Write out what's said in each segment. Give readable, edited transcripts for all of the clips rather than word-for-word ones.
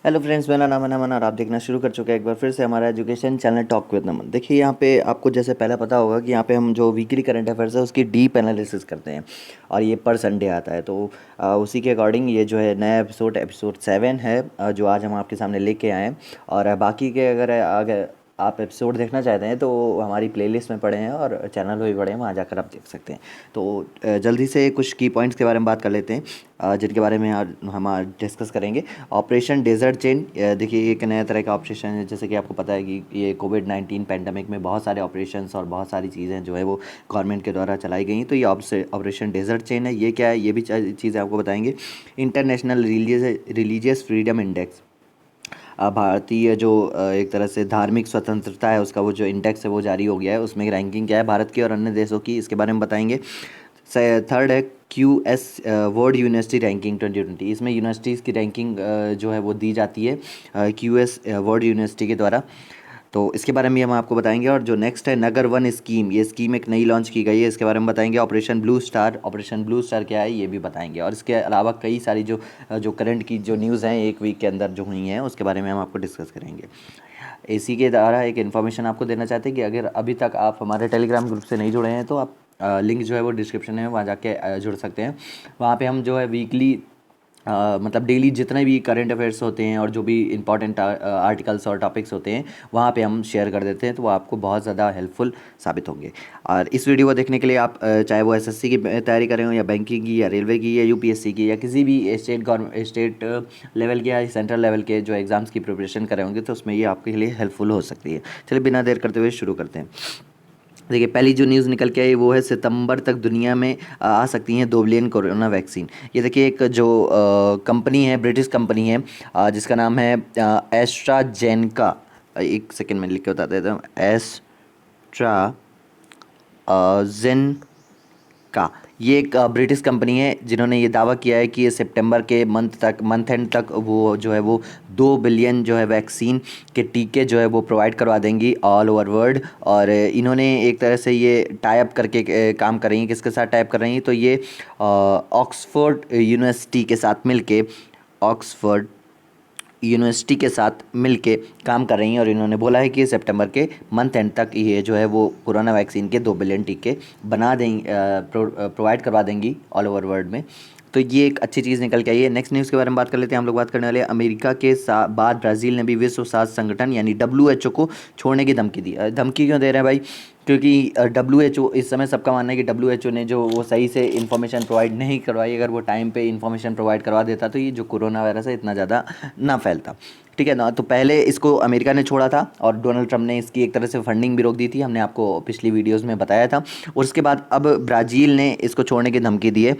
Hello friends, मेरा नाम है नमन और आप देखना शुरू कर चुके हैं एक बार फिर से हमारा एजुकेशन चैनल टॉक विद नमन। देखिए, यहाँ पे आपको जैसे पहले पता होगा कि यहाँ पे हम जो वीकली करंट अफेयर्स है उसकी डीप एनालिसिस करते हैं और ये पर संडे आता है। तो उसी के अकॉर्डिंग ये जो है नया एपिसोड 7 है, जो आज हम आपके सामने लेके आए हैं। और बाकी के अगर आप एपिसोड देखना चाहते हैं तो हमारी प्लेलिस्ट में पड़े हैं और चैनल में भी पड़े हैं, वहाँ जाकर आप देख सकते हैं। तो जल्दी से कुछ की पॉइंट्स के बारे में बात कर लेते हैं, जिनके बारे में आज हम आज डिस्कस करेंगे। ऑपरेशन डेजर्ट चेन, देखिए एक नया तरह का ऑपरेशन है। जैसे कि आपको पता है कि ये कोविड-19 पैंडमिक में बहुत सारे ऑपरेशंस और बहुत सारी चीज़ें जो है वो गवर्नमेंट के द्वारा चलाई गई। तो ये ऑपरेशन डेजर्ट चेन है। ये क्या है, ये भी चीज़ें आपको बताएंगे। इंटरनेशनल रिलीजियस फ्रीडम इंडेक्स, भारतीय जो एक तरह से धार्मिक स्वतंत्रता है उसका वो जो इंडेक्स है वो जारी हो गया है। उसमें रैंकिंग क्या है भारत की और अन्य देशों की, इसके बारे में बताएंगे। थर्ड है QS वर्ल्ड यूनिवर्सिटी रैंकिंग 2020। इसमें यूनिवर्सिटीज़ की रैंकिंग जो है वो दी जाती है QS वर्ल्ड यूनिवर्सिटी के द्वारा। तो इसके बारे में हम आपको बताएंगे। और जो नेक्स्ट है नगर वन स्कीम, ये स्कीम एक नई लॉन्च की गई है, इसके बारे में बताएंगे। ऑपरेशन ब्लू स्टार क्या है ये भी बताएंगे। और इसके अलावा कई सारी जो करंट की जो न्यूज़ हैं एक वीक के अंदर जो हुई हैं उसके बारे में हम आपको डिस्कस करेंगे। इसी के द्वारा एक इन्फॉर्मेशन आपको देना चाहते हैं कि अगर अभी तक आप हमारे टेलीग्राम ग्रुप से नहीं जुड़े हैं तो आप लिंक जो है वो डिस्क्रिप्शन में वहाँ जाके जुड़ सकते हैं। वहाँ पे हम जो है वीकली मतलब डेली जितने भी करंट अफेयर्स होते हैं और जो भी इंपॉर्टेंट आर्टिकल्स और टॉपिक्स होते हैं वहाँ पे हम शेयर कर देते हैं, तो वो आपको बहुत ज़्यादा हेल्पफुल साबित होंगे। और इस वीडियो को देखने के लिए आप चाहे वो SSC की तैयारी करें हो या बैंकिंग की या रेलवे की या UPSC की या किसी भी स्टेट लेवल के या सेंट्रल लेवल के जो एग्ज़ाम्स की प्रिपरेशन कर रहे होंगे तो उसमें ये आपके लिए हेल्पफुल हो सकती है। चलिए बिना देर करते हुए शुरू करते हैं। देखिए, पहली जो न्यूज़ निकल के आई वो है सितंबर तक दुनिया में आ सकती हैं 2 बिलियन कोरोना वैक्सीन। ये देखिए एक जो कंपनी है, ब्रिटिश कंपनी है, जिसका नाम है एस्ट्राजेनेका। एक सेकंड में लिख के बता देता हूँ। एस्ट्राजेनेका, ये एक ब्रिटिश कंपनी है जिन्होंने ये दावा किया है कि ये सितंबर के मंथ एंड तक वो जो है वो 2 बिलियन जो है वैक्सीन के टीके जो है वो प्रोवाइड करवा देंगी ऑल ओवर वर्ल्ड। और इन्होंने एक तरह से ये टाइप करके काम कर रही हैं। किसके साथ टाइप कर रही हैं, तो ये ऑक्सफोर्ड यूनिवर्सिटी के साथ मिलके ऑक्सफोर्ड यूनिवर्सिटी के साथ मिलके काम कर रही हैं। और इन्होंने बोला है कि सितंबर के मंथ एंड तक ये जो है वो कोरोना वैक्सीन के 2 बिलियन टीके बना देंगी, प्रोवाइड करवा देंगी ऑल ओवर वर्ल्ड में। तो ये एक अच्छी चीज़ निकल के आई है। नेक्स्ट न्यूज़ के बारे में बात कर लेते हैं। हम लोग बात करने वाले हैं अमेरिका के बाद ब्राज़ील ने भी विश्व स्वास्थ्य संगठन यानी WHO को छोड़ने की धमकी दी। धमकी क्यों दे रहे हैं भाई? क्योंकि WHO इस समय सबका मानना है कि WHO ने जो वो सही से इन्फॉर्मेशन प्रोवाइड नहीं करवाई। अगर वो टाइम पे इन्फॉर्मेशन प्रोवाइड करवा देता तो ये जो कोरोना वायरस है इतना ज़्यादा ना फैलता। ठीक है ना। तो पहले इसको अमेरिका ने छोड़ा था और डोनाल्ड ट्रम्प ने इसकी एक तरह से फंडिंग भी रोक दी थी, हमने आपको पिछली वीडियोज़ में बताया था। और उसके बाद अब ब्राज़ील ने इसको छोड़ने की धमकी दी है,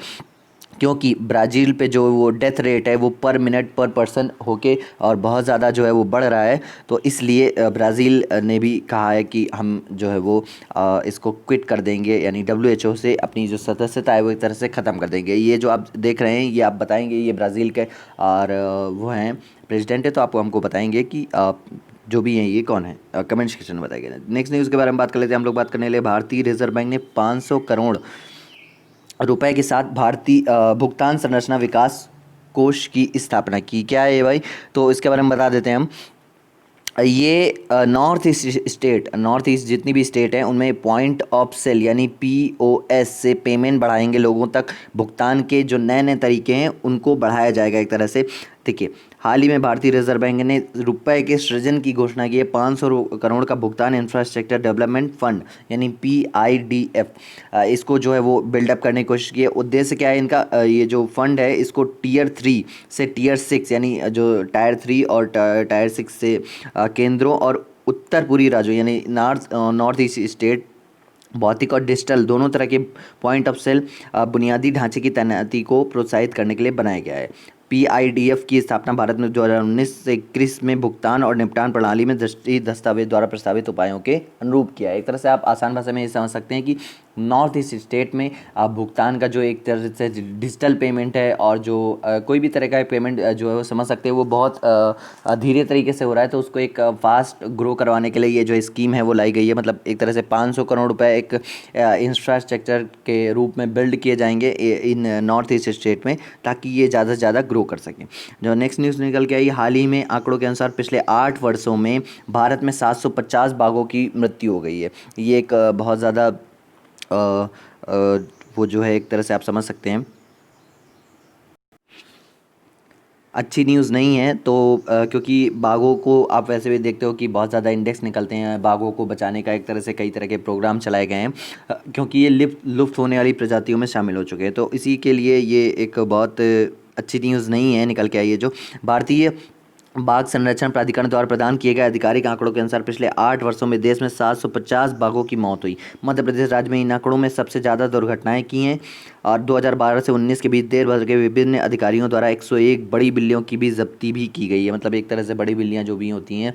क्योंकि ब्राज़ील पे जो वो डेथ रेट है वो पर मिनट पर पर्सन होके और बहुत ज़्यादा जो है वो बढ़ रहा है। तो इसलिए ब्राज़ील ने भी कहा है कि हम जो है वो इसको क्विट कर देंगे, यानी WHO से अपनी जो सदस्यता है वो एक तरह से ख़त्म कर देंगे। ये जो आप देख रहे हैं ये आप बताएंगे, ये ब्राज़ील के और वो हैं प्रेसिडेंट है, तो आप हमको बताएंगे कि जो भी हैं ये कौन है, कमेंट सेक्शन में बताइएगा। नेक्स्ट न्यूज़ के बारे में बात कर लेते हैं। हम लोग बात करने वाले भारतीय रिजर्व बैंक ने 500 करोड़ रुपए के साथ भारतीय भुगतान संरचना विकास कोष की स्थापना की। क्या है ये भाई? तो इसके बारे में बता देते हैं हम। ये नॉर्थ ईस्ट जितनी भी स्टेट हैं उनमें पॉइंट ऑफ सेल यानी POS से पेमेंट बढ़ाएंगे। लोगों तक भुगतान के जो नए नए तरीके हैं उनको बढ़ाया जाएगा एक तरह से। देखिए, हाल ही में भारतीय रिजर्व बैंक ने रुपए के सृजन की घोषणा की है। 500 करोड़ का भुगतान इंफ्रास्ट्रक्चर डेवलपमेंट फंड यानी PIDF, इसको जो है वो बिल्डअप करने की कोशिश की है। उद्देश्य क्या है इनका? ये जो फंड है इसको Tier 3 से Tier 6 यानी जो Tier 3 और Tier 6 से केंद्रों और उत्तर पूर्वी राज्यों यानी नॉर्थ ईस्ट स्टेट, भौतिक और डिजिटल दोनों तरह के पॉइंट ऑफ सेल बुनियादी ढांचे की तैनाती को प्रोत्साहित करने के लिए बनाया गया है। PIDF की स्थापना भारत में 2019 से 21 में भुगतान और निपटान प्रणाली में दृष्टि दस्तावेज द्वारा प्रस्तावित उपायों के अनुरूप किया है। एक तरह से आप आसान भाषा में ये समझ सकते हैं कि नॉर्थ ईस्ट स्टेट में भुगतान का जो एक तरह से डिजिटल पेमेंट है और जो कोई भी तरह का पेमेंट जो है वो समझ सकते हैं वो बहुत धीरे तरीके से हो रहा है, तो उसको एक फास्ट ग्रो करवाने के लिए ये जो स्कीम है वो लाई गई है। मतलब एक तरह से 500 करोड़ रुपए एक इंफ्रास्ट्रक्चर के रूप में बिल्ड किए जाएंगे इन नॉर्थ ईस्ट स्टेट में, ताकि ये ज़्यादा से ज़्यादा ग्रो कर सकें। जो नेक्स्ट न्यूज़ निकल के आई, हाल ही में आंकड़ों के अनुसार पिछले 8 वर्षों में भारत में 750 बाघों की मृत्यु हो गई है। ये एक बहुत ज़्यादा वो जो है एक तरह से आप समझ सकते हैं अच्छी न्यूज़ नहीं है। तो क्योंकि बाघों को आप वैसे भी देखते हो कि बहुत ज़्यादा इंडेक्स निकलते हैं, बाघों को बचाने का एक तरह से कई तरह के प्रोग्राम चलाए गए हैं क्योंकि ये लुप्त होने वाली प्रजातियों में शामिल हो चुके हैं। तो इसी के लिए ये एक बहुत अच्छी न्यूज़ नहीं है निकल के आई है। जो भारतीय बाघ संरक्षण प्राधिकरण द्वारा प्रदान किए गए आधिकारिक आंकड़ों के अनुसार पिछले 8 वर्षों में देश में 750 बाघों की मौत हुई। मध्य प्रदेश राज्य में इन आंकड़ों में सबसे ज़्यादा दुर्घटनाएं की हैं और 2012 से 19 के बीच देश भर के विभिन्न अधिकारियों द्वारा 101 बड़ी बिल्लियों की भी जब्ती भी की गई है। मतलब एक तरह से बड़ी बिल्लियां जो भी होती हैं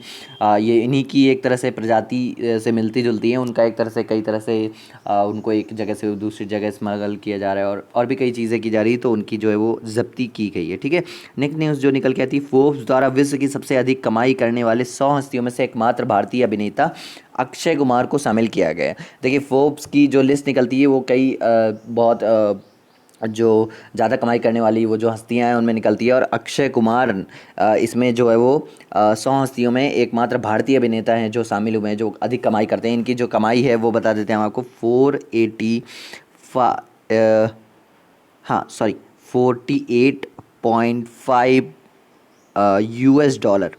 ये इन्हीं की एक तरह से प्रजाति से मिलती जुलती हैं। उनका एक तरह से कई तरह से उनको एक जगह से दूसरी जगह स्मगल किया जा रहा है और भी कई चीज़ें की जा रही है, तो उनकी जो है वो जब्ती की गई है। ठीक है, नेक्स्ट न्यूज़ जो निकल के आती है, फोर्ब्स द्वारा विश्व की सबसे अधिक कमाई करने वाले 100 हस्तियों में से एकमात्र भारतीय अभिनेता अक्षय कुमार को शामिल किया गया है। देखिए फोर्ब्स की जो लिस्ट निकलती है वो कई बहुत जो ज़्यादा कमाई करने वाली वो जो हस्तियां हैं उनमें निकलती है और अक्षय कुमार इसमें जो है वो 100 हस्तियों में एकमात्र भारतीय अभिनेता हैं जो शामिल हुए हैं जो अधिक कमाई करते हैं। इनकी जो कमाई है वो बता देते हैं हम आपको, 48.5 यूएस डॉलर।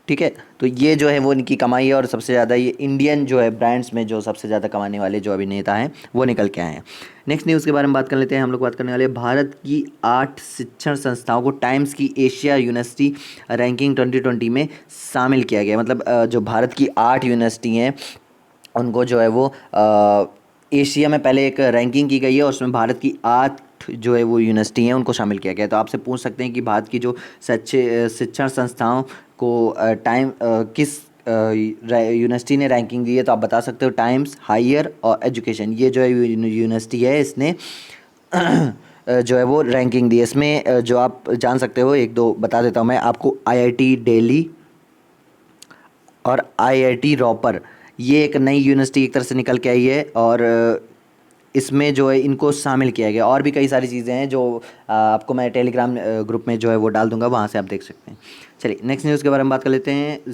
ठीक है, तो ये जो है वो इनकी कमाई है और सबसे ज़्यादा ये इंडियन जो है ब्रांड्स में जो सबसे ज़्यादा कमाने वाले जो अभिनेता हैं वो निकल के आए हैं। नेक्स्ट न्यूज़ के बारे में बात कर लेते हैं। हम लोग बात करने वाले भारत की 8 शिक्षण संस्थाओं को टाइम्स की एशिया यूनिवर्सिटी रैंकिंग 2020 में शामिल किया गया। मतलब जो भारत की 8 यूनिवर्सिटी हैं उनको जो है वो एशिया में पहले एक रैंकिंग की गई है और उसमें भारत की 8 जो है वो यूनिवर्सिटी हैं उनको शामिल किया गया है। तो आपसे पूछ सकते हैं कि भारत की जो शिक्षण संस्थाओं को किस यूनिवर्सिटी ने रैंकिंग दी है, तो आप बता सकते हो टाइम्स हायर और एजुकेशन, ये जो है यूनिवर्सिटी है इसने जो है वो रैंकिंग दी है। इसमें जो आप जान सकते हो एक दो बता देता हूँ मैं आपको, आईआईटी दिल्ली और आईआईटी रॉपर, ये एक नई यूनिवर्सिटी एक तरह से निकल के आई है और इसमें जो है इनको शामिल किया गया। और भी कई सारी चीज़ें हैं जो आपको मैं टेलीग्राम ग्रुप में जो है वो डाल दूंगा, वहाँ से आप देख सकते हैं। चलिए नेक्स्ट न्यूज़ के बारे में बात कर लेते हैं।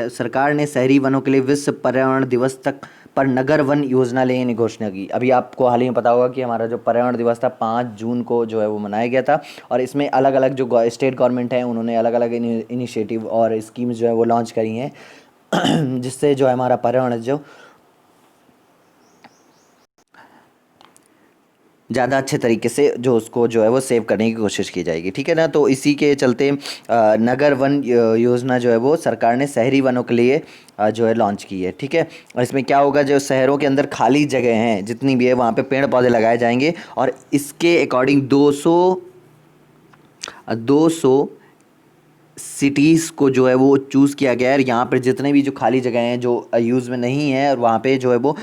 सरकार ने शहरी वनों के लिए विश्व पर्यावरण दिवस तक पर नगर वन योजना लेने की घोषणा की। अभी आपको हाल ही में पता होगा कि हमारा जो पर्यावरण दिवस था 5 जून को जो है वो मनाया गया था और इसमें अलग अलग जो स्टेट गवर्नमेंट है उन्होंने अलग अलग इनिशिएटिव और स्कीम्स जो है वो लॉन्च करी हैं जिससे जो है हमारा पर्यावरण जो ज़्यादा अच्छे तरीके से जो उसको जो है वो सेव करने की कोशिश की जाएगी। ठीक है ना, तो इसी के चलते नगर वन योजना जो है वो सरकार ने शहरी वनों के लिए जो है लॉन्च की है। ठीक है, और इसमें क्या होगा, जो शहरों के अंदर खाली जगह हैं जितनी भी है वहाँ पे पेड़ पौधे लगाए जाएंगे और इसके अकॉर्डिंग 200 सिटीज़ को जो है वो चूज़ किया गया है। यहाँ पर जितने भी जो खाली जगह हैं जो यूज़ में नहीं है और वहाँ पे जो है वो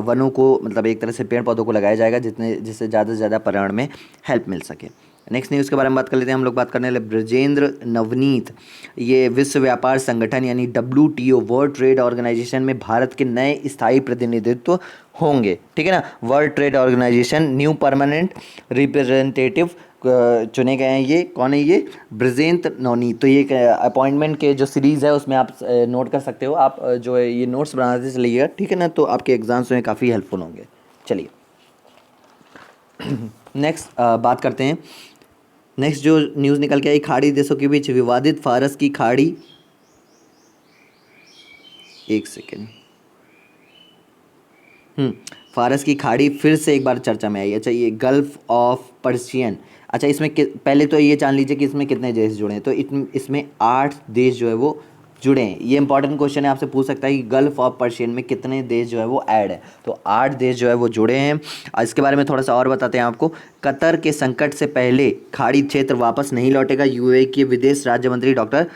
वनों को मतलब एक तरह से पेड़ पौधों को लगाया जाएगा जिससे ज़्यादा से ज़्यादा पर्यावरण में हेल्प मिल सके। नेक्स्ट न्यूज़ के बारे में बात कर लेते हैं। हम लोग बात करने वाले ब्रजेंद्र नवनीत, ये विश्व व्यापार संगठन यानी WTO वर्ल्ड ट्रेड ऑर्गेनाइजेशन में भारत के नए स्थायी प्रतिनिधित्व होंगे। ठीक है ना, World Trade Organization new permanent representative चुने गए हैं। ये कौन है, ये ब्रजेंद्र नवनीत। तो ये अपॉइंटमेंट के जो सीरीज़ है उसमें आप नोट कर सकते हो, आप जो है ये नोट्स बनाते चलिएगा। ठीक है ना, तो आपके एग्जाम्स में काफ़ी हेल्पफुल होंगे। चलिए नेक्स्ट बात करते हैं। नेक्स्ट जो न्यूज़ निकल के आई, खाड़ी देशों के बीच विवादित फारस की खाड़ी, एक सेकेंड, फारस की खाड़ी फिर से एक बार चर्चा में आई। अच्छा, ये गल्फ ऑफ पर्शियन, अच्छा इसमें पहले तो ये जान लीजिए कि इसमें कितने देश जुड़े हैं। तो इसमें 8 देश जो है वो जुड़े हैं। ये इंपॉर्टेंट क्वेश्चन है, आपसे पूछ सकता है कि गल्फ ऑफ पर्शियन में कितने देश जो है वो ऐड है। तो 8 देश जो है वो जुड़े हैं। इसके बारे में थोड़ा सा और बताते हैं आपको। कतर के संकट से पहले खाड़ी क्षेत्र वापस नहीं लौटेगा, यूएई के विदेश राज्य मंत्री डॉक्टर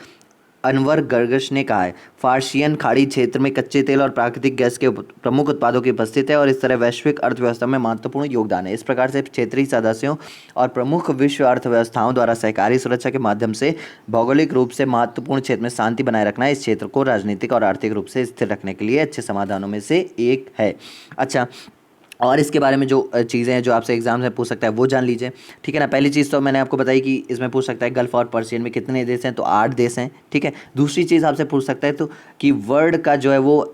अनवर गर्गश ने कहा है। फार्सियन खाड़ी क्षेत्र में कच्चे तेल और प्राकृतिक गैस के प्रमुख उत्पादों की उपस्थिति है और इस तरह वैश्विक अर्थव्यवस्था में महत्वपूर्ण योगदान है। इस प्रकार से क्षेत्रीय सदस्यों और प्रमुख विश्व अर्थव्यवस्थाओं द्वारा सहकारी सुरक्षा के माध्यम से भौगोलिक रूप से महत्वपूर्ण क्षेत्र में शांति बनाए रखना इस क्षेत्र को राजनीतिक और आर्थिक रूप से स्थिर रखने के लिए अच्छे समाधानों में से एक है। अच्छा, और इसके बारे में जो चीज़ें हैं जो आपसे एग्जाम में पूछ सकता है वो जान लीजिए, ठीक है ना। पहली चीज़ तो मैंने आपको बताई कि इसमें पूछ सकता है गल्फ और पर्शियन में कितने देश हैं, तो 8 देश हैं, ठीक है। दूसरी चीज़ आपसे पूछ सकता है तो कि वर्ल्ड का जो है वो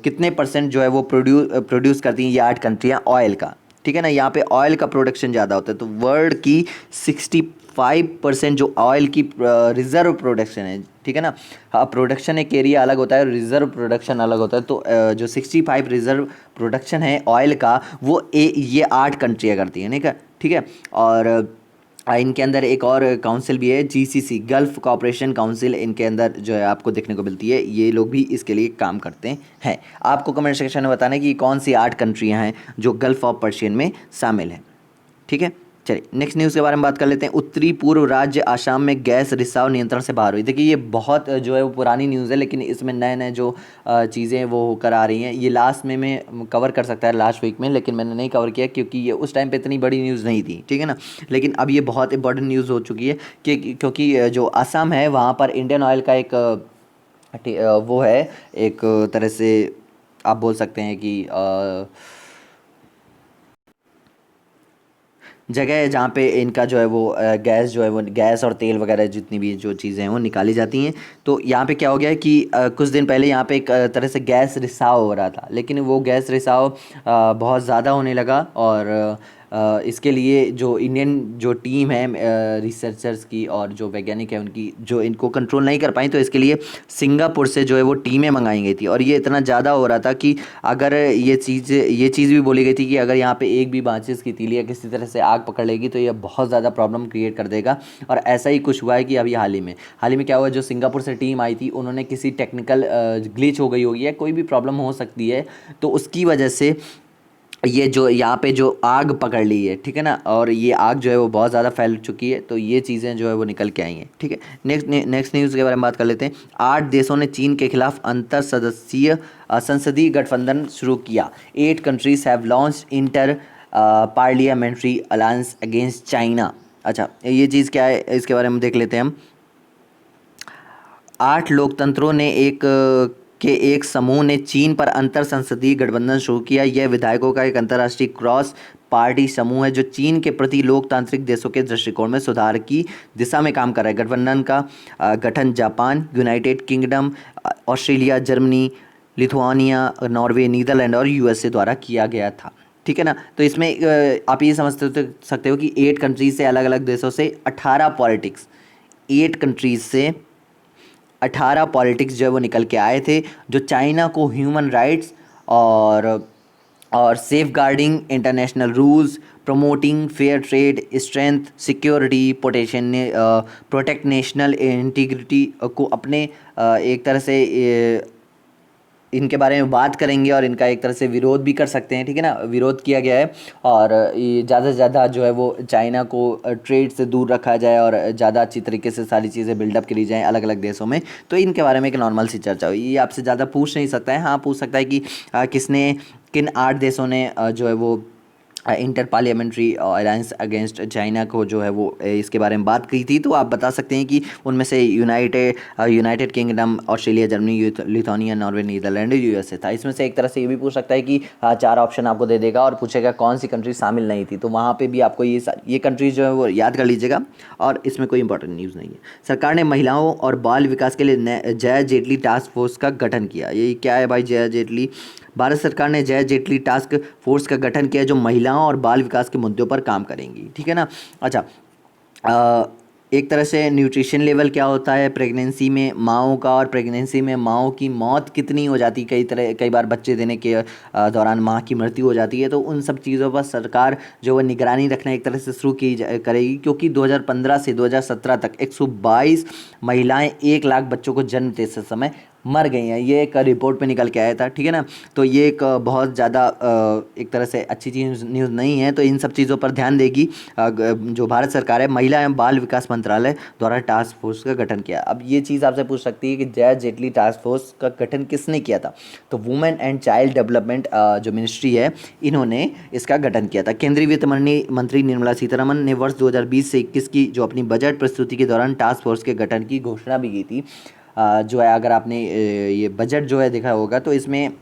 कितने परसेंट जो है वो प्रोड्यूस करती हैं ये 8 कंट्रियाँ ऑयल का, ठीक है ना। यहाँ पे ऑयल का प्रोडक्शन ज़्यादा होता है, तो वर्ल्ड की 65% जो ऑयल की रिज़र्व प्रोडक्शन है, ठीक है ना। हाँ, प्रोडक्शन एक एरिया अलग होता है, रिज़र्व प्रोडक्शन अलग होता है। तो जो 65 रिज़र्व प्रोडक्शन है ऑयल का वो ये 8 कंट्रियाँ करती हैं, ठीक है। और इनके अंदर एक और काउंसिल भी है, जीसीसी, गल्फ कोऑपरेशन काउंसिल, इनके अंदर जो है आपको देखने को मिलती है। ये लोग भी इसके लिए काम करते हैं। आपको कमेंट सेक्शन में बताना है कि कौन सी 8 कंट्रियाँ हैं जो गल्फ ऑफ पर्शियन में शामिल हैं, ठीक है। चलिए नेक्स्ट न्यूज़ के बारे में बात कर लेते हैं। उत्तरी पूर्व राज्य आसाम में गैस रिसाव नियंत्रण से बाहर हुई। देखिए ये बहुत जो है वो पुरानी न्यूज़ है, लेकिन इसमें नए नए जो चीज़ें हैं वो होकर आ रही हैं। ये लास्ट में मैं कवर कर सकता है लास्ट वीक में, लेकिन मैंने नहीं कवर किया क्योंकि ये उस टाइम पे इतनी बड़ी न्यूज़ नहीं थी, ठीक है ना। लेकिन अब ये बहुत इंपॉर्टेंट न्यूज़ हो चुकी है क्योंकि जो आसाम है वहाँ पर इंडियन ऑयल का एक वो है, एक तरह से आप बोल सकते हैं कि जगह है जहाँ पे इनका जो है वो गैस जो है वो गैस और तेल वगैरह जितनी भी जो चीज़ें हैं वो निकाली जाती हैं। तो यहाँ पे क्या हो गया है कि कुछ दिन पहले यहाँ पे एक तरह से गैस रिसाव हो रहा था, लेकिन वो गैस रिसाव बहुत ज़्यादा होने लगा और इसके लिए जो इंडियन जो टीम है रिसर्चर्स की और जो वैज्ञानिक है उनकी जो इनको कंट्रोल नहीं कर पाई, तो इसके लिए सिंगापुर से जो है वो टीमें मंगाई गई थी। और ये इतना ज़्यादा हो रहा था कि अगर ये चीज़ भी बोली गई थी कि अगर यहाँ पे एक भी माचिस की तीली या किसी तरह से आग पकड़ लेगी तो ये बहुत ज़्यादा प्रॉब्लम क्रिएट कर देगा। और ऐसा ही कुछ हुआ है कि अभी हाल ही में क्या हुआ, जो सिंगापुर से टीम आई थी उन्होंने किसी टेक्निकल ग्लिच हो गई होगी या कोई भी प्रॉब्लम हो सकती है, तो उसकी वजह से ये जो यहाँ पे जो आग पकड़ ली है, ठीक है ना। और ये आग जो है वो बहुत ज़्यादा फैल चुकी है, तो ये चीज़ें जो है वो निकल के आई हैं, ठीक है। नेक्स्ट न्यूज़ के बारे में बात कर लेते हैं। 8 देशों ने चीन के खिलाफ अंतर सदस्यीय संसदीय गठबंधन शुरू किया। 8 countries have launch inter parliamentary alliance against China. अच्छा, ये चीज़ क्या है इसके बारे में देख लेते हैं हम। 8 लोकतंत्रों ने एक समूह ने चीन पर अंतर संसदीय गठबंधन शुरू किया। यह विधायकों का एक अंतर्राष्ट्रीय क्रॉस पार्टी समूह है जो चीन के प्रति लोकतांत्रिक देशों के दृष्टिकोण में सुधार की दिशा में काम कर रहा है। गठबंधन का गठन Japan, United Kingdom, Australia, Germany, Lithuania, Norway, Netherland और यूएसए द्वारा किया गया था, ठीक है ना। तो इसमें आप ये समझ सकते हो कि 8 कंट्रीज से, अलग अलग देशों से 18 पॉलिटिक्स, 8 कंट्रीज से 18 पॉलिटिक्स जो है वो निकल के आए थे, जो चाइना को ह्यूमन राइट्स और safeguarding international rules, promoting fair trade, strength security, protect national integrity को अपने एक तरह से इनके बारे में बात करेंगे और इनका एक तरह से विरोध भी कर सकते हैं, ठीक है ना। विरोध किया गया है और ये ज़्यादा से ज़्यादा जो है वो चाइना को ट्रेड से दूर रखा जाए और ज़्यादा अच्छी तरीके से सारी चीज़ें बिल्डअप करी जाएँ अलग अलग देशों में। तो इनके बारे में एक नॉर्मल सी चर्चा हुई। ये आपसे ज़्यादा पूछ नहीं सकता है, हाँ पूछ सकता है कि किन 8 देशों ने जो है वो inter parliamentary alliance against China को जो है वो इसके बारे में बात की थी। तो आप बता सकते हैं कि उनमें से United Kingdom, Australia, Germany, Lithuania, Norway, Netherland, USA था। इसमें से एक तरह से ये भी पूछ सकता है कि 4 ऑप्शन आपको दे देगा और पूछेगा कौन सी कंट्री शामिल नहीं थी, तो वहाँ पे भी आपको ये कंट्रीज जो है वो याद कर लीजिएगा। और इसमें कोई इंपॉर्टेंट न्यूज़ नहीं है। सरकार ने महिलाओं और बाल विकास के लिए जया जेटली टास्क फोर्स का गठन किया। ये क्या है भाई जया जेटली? भारत सरकार ने जया जेटली टास्क फोर्स का गठन किया जो महिलाओं और बाल विकास के मुद्दों पर काम करेंगी, ठीक है ना। अच्छा, एक तरह से न्यूट्रिशन लेवल क्या होता है प्रेगनेंसी में माओं का, और प्रेगनेंसी में माओं की मौत कितनी हो जाती है, कई बार बच्चे देने के दौरान माँ की मृत्यु हो जाती है। तो उन सब चीज़ों पर सरकार जो है निगरानी रखना एक तरह से शुरू करेगी, क्योंकि 2015 से 2017 तक 122 महिलाएं 1 लाख बच्चों को जन्म देते समय मर गई हैं। ये एक रिपोर्ट में निकल के आया था, ठीक है ना। तो ये एक बहुत ज़्यादा एक तरह से अच्छी चीज़ न्यूज़ नहीं है। तो इन सब चीज़ों पर ध्यान देगी जो भारत सरकार है, महिला एवं बाल विकास मंत्रालय द्वारा टास्क फोर्स का गठन किया। अब ये चीज़ आपसे पूछ सकती है कि जया जेटली टास्क फोर्स का गठन किसने किया था? तो वुमेन एंड चाइल्ड डेवलपमेंट जो मिनिस्ट्री है, इन्होंने इसका गठन किया था। केंद्रीय वित्त मंत्री निर्मला सीतारमन ने वर्ष 2020 से 21 की जो अपनी बजट प्रस्तुति के दौरान टास्क फोर्स के गठन की घोषणा भी की थी। जो है अगर आपने ये बजट जो है देखा होगा तो इसमें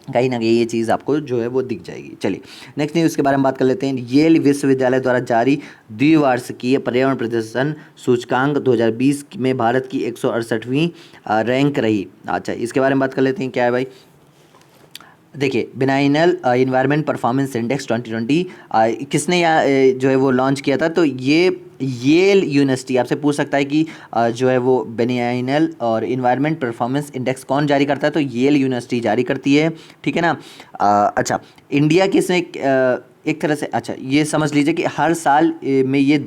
कहीं ना कहीं ये चीज़ आपको जो है वो दिख जाएगी। चलिए नेक्स्ट न्यूज़ के बारे में बात कर लेते हैं। येल विश्वविद्यालय द्वारा जारी द्विवार्षिकीय पर्यावरण प्रदर्शन सूचकांक 2020 में भारत की 168वीं रैंक रही। अच्छा, इसके बारे में बात कर लेते हैं, क्या है भाई। देखिए, बिनाइनल इन्वायरमेंट परफॉर्मेंस इंडेक्स 2020 किसने जो है वो लॉन्च किया था? तो ये येल यूनिवर्सिटी। आपसे पूछ सकता है कि जो है वो बिनाइनल और इन्वायरमेंट परफॉर्मेंस इंडेक्स कौन जारी करता है? तो येल यूनिवर्सिटी जारी करती है, ठीक है ना। अच्छा, इंडिया की इसमें एक तरह से, अच्छा ये समझ लीजिए कि हर साल में ये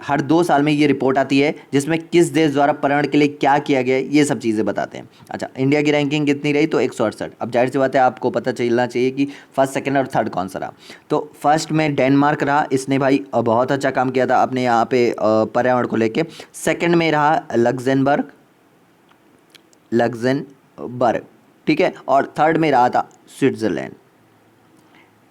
हर 2 साल में ये रिपोर्ट आती है जिसमें किस देश द्वारा पर्यावरण के लिए क्या किया गया है, ये सब चीज़ें बताते हैं। अच्छा, इंडिया की रैंकिंग कितनी रही? तो 168। अब जाहिर सी बात है आपको पता चलना चाहिए कि फर्स्ट, सेकंड और थर्ड कौन सा रहा। तो फर्स्ट में डेनमार्क रहा, इसने भाई बहुत अच्छा काम किया था अपने यहाँ पे पर्यावरण को लेके। सेकंड में रहा लग्जमबर्ग, ठीक है। और थर्ड में रहा था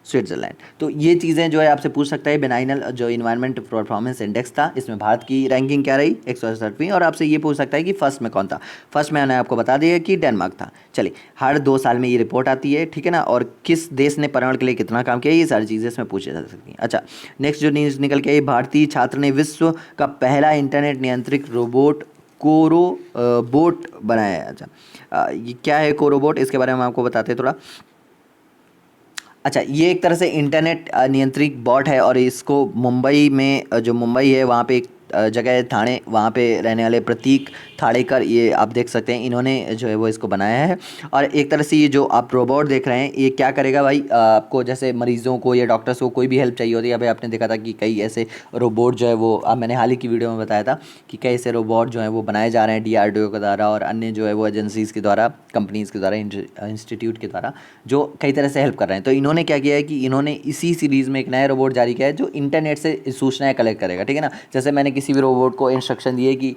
स्विट्ज़रलैंड। तो ये चीज़ें जो है आपसे पूछ सकता है। बेनाइनल जो इन्वायरमेंट परफॉर्मेंस इंडेक्स था, इसमें भारत की रैंकिंग क्या रही? 168वीं। और आपसे ये पूछ सकता है कि फर्स्ट में कौन था? फर्स्ट में मैंने आपको बता दिया कि डेनमार्क था। चलिए, हर 2 साल में ये रिपोर्ट आती है, ठीक है ना। और किस देश ने पर्यावरण के लिए कितना काम किया, ये सारी चीज़ें इसमें पूछी जा सकती हैं। अच्छा, नेक्स्ट जो न्यूज़ निकल के आई, भारतीय छात्र ने विश्व का पहला इंटरनेट नियंत्रित रोबोट कोरोबोट बनाया है। अच्छा, ये क्या है कोरोबोट? इसके बारे में आपको बताते हैं थोड़ा। अच्छा, ये एक तरह से इंटरनेट नियंत्रित बॉट है और इसको मुंबई में जो मुंबई है वहाँ पे एक जगह है थाने, वहाँ पे रहने वाले प्रतीक थाड़ेकर, ये आप देख सकते हैं, इन्होंने जो है वो इसको बनाया है। और एक तरह से ये जो आप रोबोट देख रहे हैं, ये क्या करेगा भाई, आपको जैसे मरीजों को या डॉक्टर्स को कोई भी हेल्प चाहिए होती है। अभी आपने देखा था कि कई ऐसे रोबोट जो है वो मैंने हाल ही की वीडियो में बताया था कि कई ऐसे रोबोट जो है वो बनाए जा रहे हैं DRDO के द्वारा और अन्य जो है वो एजेंसीज़ के द्वारा, कंपनीज़ के द्वारा, इंस्टीट्यूट के द्वारा, जो कई तरह से हेल्प कर रहे हैं। तो इन्होंने क्या किया है कि इन्होंने इसी सीरीज़ में एक नया रोबोट जारी किया है जो इंटरनेट से सूचनाएं कलेक्ट करेगा, ठीक है ना। जैसे मैंने किसी भी रोबोट को इंस्ट्रक्शन दिए कि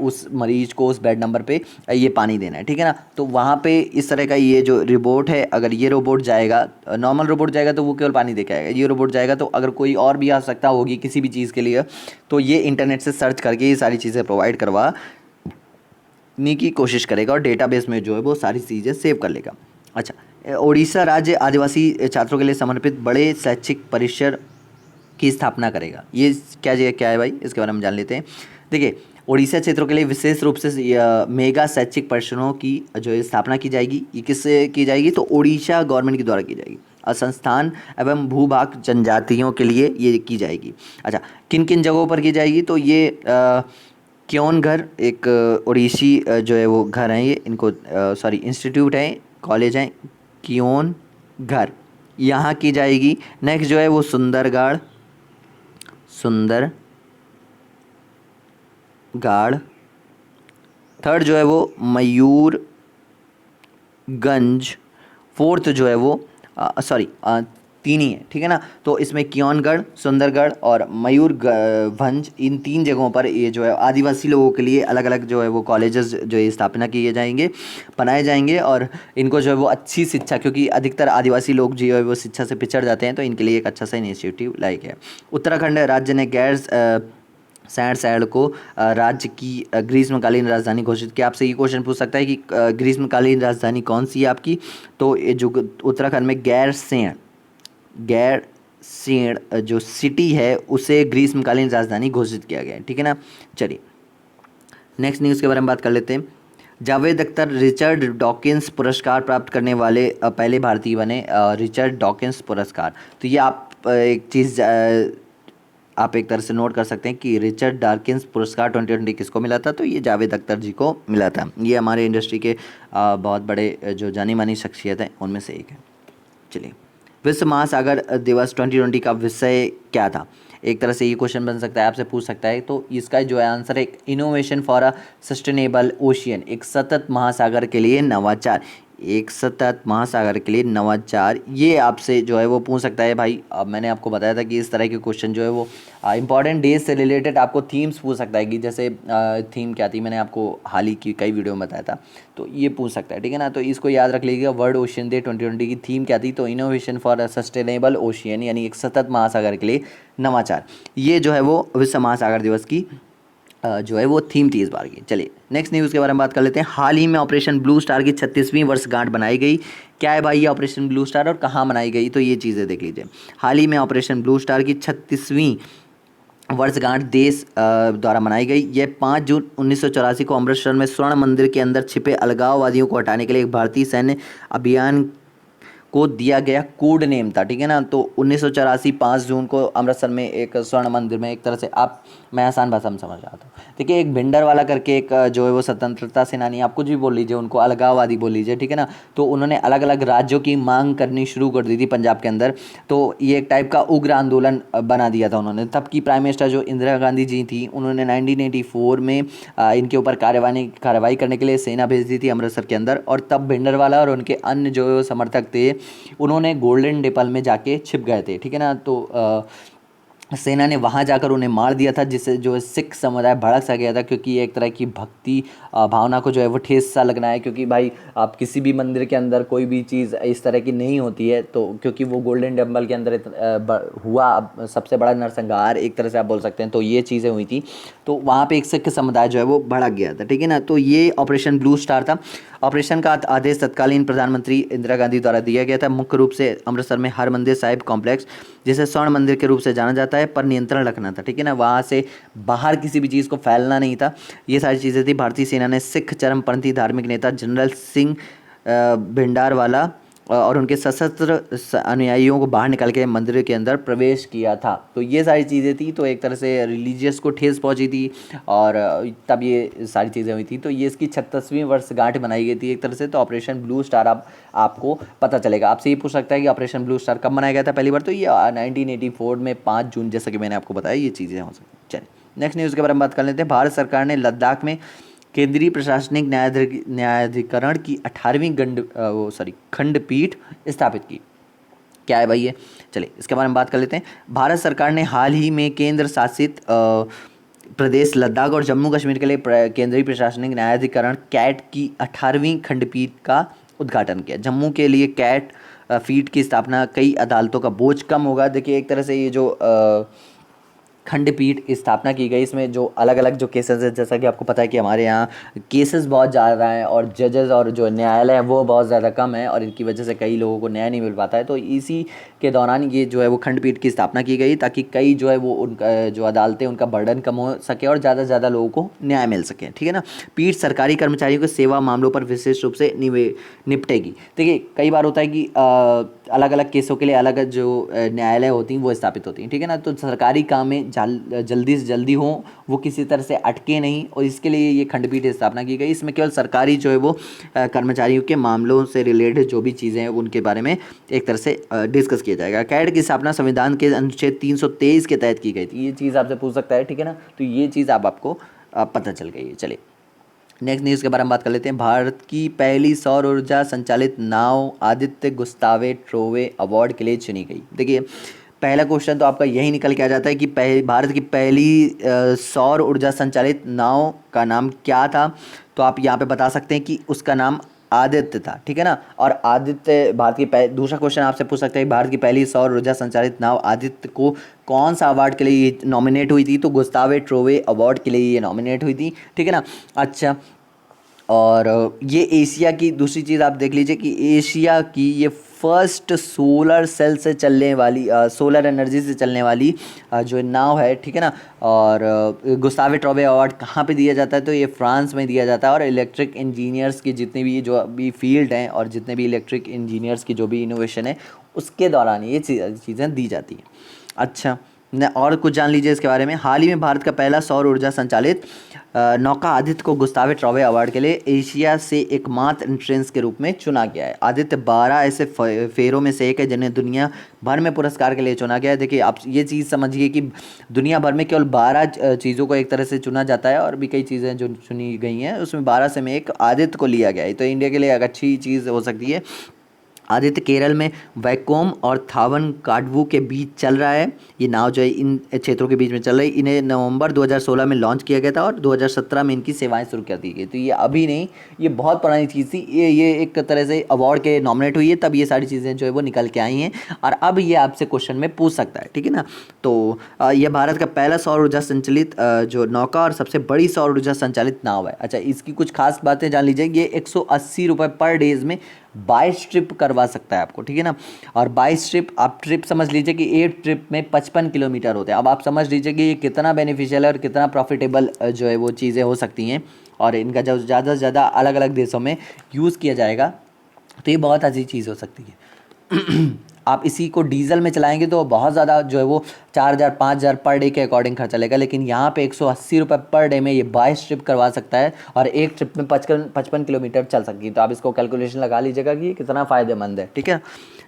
उस मरीज को उस बेड नंबर पे ये पानी देना है, ठीक है ना। तो वहाँ पे इस तरह का ये जो रोबोट है, अगर ये रोबोट जाएगा, नॉर्मल रोबोट जाएगा तो वो केवल पानी दे के आएगा। ये रोबोट जाएगा तो अगर कोई और भी आवश्यकता होगी किसी भी चीज़ के लिए, तो ये इंटरनेट से सर्च करके ये सारी चीज़ें प्रोवाइड करवाने की कोशिश करेगा और डेटाबेस में जो है वो सारी चीज़ें सेव कर लेगा। अच्छा, उड़ीसा राज्य आदिवासी छात्रों के लिए समर्पित बड़े शैक्षिक परिसर की स्थापना करेगा। ये क्या है भाई, इसके बारे में जान लेते हैं। देखिए, उड़ीसा क्षेत्रों के लिए विशेष रूप से मेगा शैक्षिक परिसरों की जो है स्थापना की जाएगी। ये किससे की जाएगी? तो उड़ीसा गवर्नमेंट के द्वारा की जाएगी और संस्थान एवं भूभाग जनजातियों के लिए ये की जाएगी। अच्छा, किन किन जगहों पर की जाएगी? तो ये क्योन घर, एक उड़ीसी जो है वो घर हैं, ये इनको इंस्टीट्यूट हैं, कॉलेज हैं, क्योन घर, यहाँ की जाएगी। नेक्स्ट जो है वो सुंदरगढ़। थर्ड जो है वो मयूरगंज। फोर्थ जो है वो तीन ही है, ठीक है ना। तो इसमें कियोनगढ़, सुंदरगढ़ और मयूरभंज, इन 3 जगहों पर ये जो है आदिवासी लोगों के लिए अलग अलग जो है वो कॉलेजेस जो है स्थापना किए जाएंगे, बनाए जाएंगे। और इनको जो है वो अच्छी शिक्षा, क्योंकि अधिकतर आदिवासी लोग जो है वो शिक्षा से पिछड़ जाते हैं, तो इनके लिए एक अच्छा सा इनिशिएटिव लाया गया है। उत्तराखंड राज्य ने गैर सैंड को राज्य की ग्रीष्मकालीन राजधानी घोषित किया। आपसे ये क्वेश्चन पूछ सकता है कि ग्रीष्मकालीन राजधानी कौन सी है आपकी? तो ये जो उत्तराखंड में गैरसैंण जो सिटी है उसे ग्रीष्मकालीन राजधानी घोषित किया गया है, ठीक है ना। चलिए नेक्स्ट न्यूज़ के बारे में बात कर लेते हैं। जावेद अख्तर रिचर्ड डॉकिंस पुरस्कार प्राप्त करने वाले पहले भारतीय बने। रिचर्ड डॉकिंस पुरस्कार, तो ये आप एक चीज़ आप एक तरह से नोट कर सकते हैं कि रिचर्ड डॉकिंस पुरस्कार 2020 किसको मिला था? तो ये जावेद अख्तर जी को मिला था। ये हमारे इंडस्ट्री के बहुत बड़े जो जानी मानी शख्सियत हैं उनमें से एक है। चलिए विश्व महासागर दिवस 2020 का विषय क्या था? एक तरह से ये क्वेश्चन बन सकता है, आपसे पूछ सकता है। तो इसका जो है आंसर है innovation for a sustainable ocean, एक सतत महासागर के लिए नवाचार। एक सतत महासागर के लिए नवाचार, ये आपसे जो है वो पूछ सकता है भाई। अब मैंने आपको बताया था कि इस तरह के क्वेश्चन जो है वो इंपॉर्टेंट डेज से रिलेटेड आपको थीम्स पूछ सकता है, कि जैसे थीम क्या थी, मैंने आपको हाल ही की कई वीडियो में बताया था, तो ये पूछ सकता है, ठीक है ना। तो इसको याद रख लीजिएगा, वर्ल्ड ओशियन डे 2020 की थीम क्या थी? तो innovation for a sustainable ocean, यानी एक सतत महासागर के लिए नवाचार। ये जो है वो विश्व महासागर दिवस की जो है वो थीम थी इस बार की। चलिए नेक्स्ट न्यूज़ के बारे में बात कर लेते हैं। हाल ही में ऑपरेशन ब्लू स्टार की 36वीं वर्षगांठ बनाई गई। क्या है भाई ये ऑपरेशन ब्लू स्टार और कहाँ बनाई गई? तो ये चीज़ें देख लीजिए। हाल ही में ऑपरेशन ब्लू स्टार की 36वीं वर्षगांठ देश द्वारा मनाई गई। यह 5 जून 1984 को अमृतसर में स्वर्ण मंदिर के अंदर छिपे अलगाववादियों को हटाने के लिए एक भारतीय सैन्य अभियान को दिया गया कोड नेम था, ठीक है ना। तो 1984 5 जून को अमृतसर में एक स्वर्ण मंदिर में, एक तरह से आप, मैं आसान भाषा में समझ रहा था, देखिए एक भिंडर वाला करके एक जो है वो स्वतंत्रता सेनानी, आप कुछ भी बोल लीजिए, उनको अलगाववादी बोल लीजिए, ठीक है ना। तो उन्होंने अलग अलग राज्यों की मांग करनी शुरू कर दी थी पंजाब के अंदर। तो ये एक टाइप का उग्र आंदोलन बना दिया था उन्होंने। तब की प्राइम मिनिस्टर जो इंदिरा गांधी जी थी, उन्होंने 1984 में इनके ऊपर कार्रवाई करने के लिए सेना भेज दी थी अमृतसर के अंदर। और तब भिंडरवाला और उनके अन्य जो समर्थक थे, उन्होंने गोल्डन टेम्पल में जाके छिप गए थे, ठीक है ना। तो सेना ने वहाँ जाकर उन्हें मार दिया था, जिससे जो सिख समुदाय भड़क सा गया था, क्योंकि ये एक तरह की भक्ति भावना को जो है वो ठेस सा लगना है। क्योंकि भाई आप किसी भी मंदिर के अंदर कोई भी चीज़ इस तरह की नहीं होती है, तो क्योंकि वो गोल्डन टेम्पल के अंदर हुआ सबसे बड़ा नरसंहार, एक तरह से आप बोल सकते हैं। तो ये चीज़ें हुई थी, तो वहाँ पे एक सिख समुदाय जो है वो भड़क गया था, ठीक है ना। तो ये ऑपरेशन ब्लू स्टार था। ऑपरेशन का आदेश तत्कालीन प्रधानमंत्री इंदिरा गांधी द्वारा दिया गया था। मुख्य रूप से अमृतसर में हरमंदिर साहिब कॉम्प्लेक्स, जिसे स्वर्ण मंदिर के रूप से जाना जाता है, पर नियंत्रण रखना था, ठीक है ना। वहाँ से बाहर किसी भी चीज़ को फैलना नहीं था। ये सारी चीज़ें थी। भारतीय सेना ने सिख चरमपंथी धार्मिक नेता जनरल सिंह भिंडारवाला और उनके सशस्त्र अनुयायियों को बाहर निकाल के मंदिर के अंदर प्रवेश किया था। तो ये सारी चीज़ें थी। तो एक तरह से रिलीजियस को ठेस पहुंची थी, और तब ये सारी चीज़ें हुई थी। तो ये इसकी 36वीं वर्षगांठ बनाई गई थी एक तरह से। तो ऑपरेशन ब्लू स्टार आपको पता चलेगा। आपसे ये पूछ सकता है कि ऑपरेशन ब्लू स्टार कब बनाया गया था पहली बार? तो ये 1984 में 5 जून, जैसा कि मैंने आपको बताया, ये चीज़ें हो सकती। चलिए नेक्स्ट न्यूज़ के बारे में बात कर लेते हैं। भारत सरकार ने लद्दाख में केंद्रीय प्रशासनिक न्यायाधिकरण की 18वीं खंडपीठ स्थापित की। क्या है भाई ये? चलिए इसके बारे में बात कर लेते हैं। भारत सरकार ने हाल ही में केंद्र शासित प्रदेश लद्दाख और जम्मू कश्मीर के लिए केंद्रीय प्रशासनिक न्यायाधिकरण कैट की 18वीं खंडपीठ का उद्घाटन किया। जम्मू के लिए कैट फीट की स्थापना कई अदालतों का बोझ कम होगा। देखिए एक तरह से ये जो खंडपीठ की स्थापना की गई, इसमें जो अलग अलग जो केसेस है, जैसा कि आपको पता है कि हमारे यहाँ केसेस बहुत ज़्यादा हैं और जजेस और जो न्यायालय है वो बहुत ज़्यादा कम है, और इनकी वजह से कई लोगों को न्याय नहीं मिल पाता है। तो इसी के दौरान ये जो है वो खंडपीठ की स्थापना की गई, ताकि कई जो है वो उनका जो अदालतें, उनका बर्डन कम हो सके और ज़्यादा से ज़्यादा लोगों को न्याय मिल सके, ठीक है ना। पीठ सरकारी कर्मचारियों के सेवा मामलों पर विशेष रूप से निपटेगी। देखिए कई बार होता है कि अलग अलग केसों के लिए अलग जो न्यायालय होती हैं वो स्थापित होती हैं, ठीक है ना। तो सरकारी काम में जल्दी से जल्दी हो, वो किसी तरह से अटके नहीं, और इसके लिए ये खंडपीठ स्थापना की गई। इसमें केवल सरकारी जो है वो कर्मचारियों के मामलों से रिलेटेड जो भी चीज़ें हैं उनके बारे में एक तरह से डिस्कस किया जाएगा। कैट की स्थापना संविधान के अनुच्छेद 323 के तहत की गई थी। ये चीज़ आपसे पूछ सकता है, ठीक है ना। तो ये चीज़ आपको पता चल गई है। चलिए नेक्स्ट न्यूज़ के बारे में बात कर लेते हैं। भारत की पहली सौर ऊर्जा संचालित नाव आदित्य गुस्तावे ट्रोवे अवार्ड के लिए चुनी गई। देखिए पहला क्वेश्चन तो आपका यही निकल के आ जाता है कि भारत की पहली सौर ऊर्जा संचालित नाव का नाम क्या था? तो आप यहाँ पे बता सकते हैं कि उसका नाम आदित्य था, ठीक है ना। और आदित्य भारत की दूसरा क्वेश्चन आपसे पूछ सकते हैं, भारत की पहली सौर ऊर्जा संचालित नाव आदित्य को कौन सा अवार्ड के लिए नॉमिनेट हुई थी? तो गुस्तावे ट्रोवे अवार्ड के लिए ये नॉमिनेट हुई थी, ठीक है ना। अच्छा, और ये एशिया की, दूसरी चीज़ आप देख लीजिए कि एशिया की ये फर्स्ट सोलर सेल से चलने वाली, सोलर एनर्जी से चलने वाली जो नाव है, ठीक है ना। और गुस्तावे ट्रोवे अवार्ड कहाँ पे दिया जाता है? तो ये फ्रांस में दिया जाता है। और इलेक्ट्रिक इंजीनियर्स की जितनी भी जो अभी फील्ड हैं और जितने भी इलेक्ट्रिक इंजीनियर्स की जो भी इनोवेशन है, उसके दौरान ये चीज़ें दी जाती हैं। अच्छा, न और कुछ जान लीजिए इसके बारे में। हाल ही में भारत का पहला सौर ऊर्जा संचालित नौका आदित्य को गुस्तावे ट्रॉवे अवार्ड के लिए एशिया से एकमात्र एंट्रेंस के रूप में चुना गया है। आदित्य 12 ऐसे फेरों में से एक है जिन्हें दुनिया भर में पुरस्कार के लिए चुना गया है। देखिए आप ये चीज़ समझिए कि दुनिया भर में केवल 12 चीज़ों को एक तरह से चुना जाता है, और भी कई चीज़ें जो चुनी गई हैं उसमें 12 से में एक आदित्य को लिया गया है। तो इंडिया के लिए एक अच्छी चीज़ हो सकती है। आदित्य केरल में वैकोम और थावन काडवू के बीच चल रहा है। ये नाव जो है इन क्षेत्रों के बीच में चल रही है। इन्हें नवंबर 2016 में लॉन्च किया गया था और 2017 में इनकी सेवाएं शुरू कर दी गई। तो ये अभी नहीं, ये बहुत पुरानी चीज़ थी। ये एक तरह से अवार्ड के नॉमिनेट हुई है, तब ये सारी चीज़ें जो है वो निकल के आई हैं, और अब ये आपसे क्वेश्चन में पूछ सकता है, ठीक है ना। तो यह भारत का पहला सौर ऊर्जा संचालित जो नौका और सबसे बड़ी सौर ऊर्जा संचालित नाव है। अच्छा, इसकी कुछ खास बातें जान लीजिए। ये 180 रुपये पर डेज में 22 ट्रिप करवा सकता है आपको, ठीक है ना। और 22 ट्रिप, आप ट्रिप समझ लीजिए कि 8 ट्रिप में 55 किलोमीटर होते हैं। अब आप समझ लीजिए कि ये कितना बेनिफिशियल है और कितना प्रॉफिटेबल जो है वो चीज़ें हो सकती हैं, और इनका जो ज़्यादा से ज़्यादा अलग अलग देशों में यूज़ किया जाएगा, तो ये बहुत अच्छी चीज़ हो सकती है। आप इसी को डीजल में चलाएंगे तो बहुत ज़्यादा जो है वो 4,000 5,000 पर डे के अकॉर्डिंग खर्चा लेगा, लेकिन यहाँ पे 180 रुपये पर डे में ये 22 ट्रिप करवा सकता है, और एक ट्रिप में 55 किलोमीटर चल सकती है। तो आप इसको कैलकुलेशन लगा लीजिएगा कि कितना फ़ायदेमंद है, ठीक है।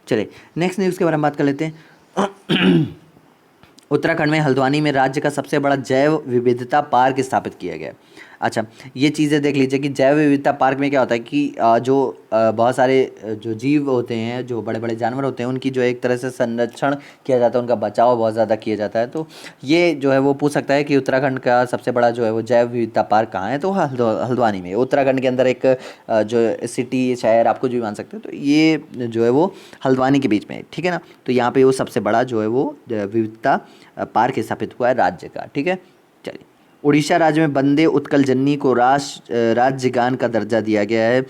चलिए नेक्स्ट न्यूज़ के बारे में बात कर लेते हैं। उत्तराखंड में हल्द्वानी में राज्य का सबसे बड़ा जैव विविधता पार्क स्थापित किया गया। अच्छा, ये चीज़ें देख लीजिए कि जैव विविधता पार्क में क्या होता है कि जो बहुत सारे जो जीव होते हैं, जो बड़े बड़े जानवर होते हैं, उनकी जो एक तरह से संरक्षण किया जाता है, उनका बचाव बहुत ज़्यादा किया जाता है। तो ये जो है वो पूछ सकता है कि उत्तराखंड का सबसे बड़ा जो है वो जैव विविधता पार्क कहाँ है, तो हल्द्वानी में, उत्तराखंड के अंदर एक जो सिटी शहर आप कुछ भी मान सकते हो, तो ये जो है वो हल्द्वानी के बीच में है, ठीक है ना। तो यहाँ पे वो सबसे बड़ा जो है वो विविधता पार्क स्थापित हुआ है राज्य का, ठीक है। चलिए, उड़ीसा राज्य में वंदे उत्कल जननी को राज्य गान का दर्जा दिया गया है।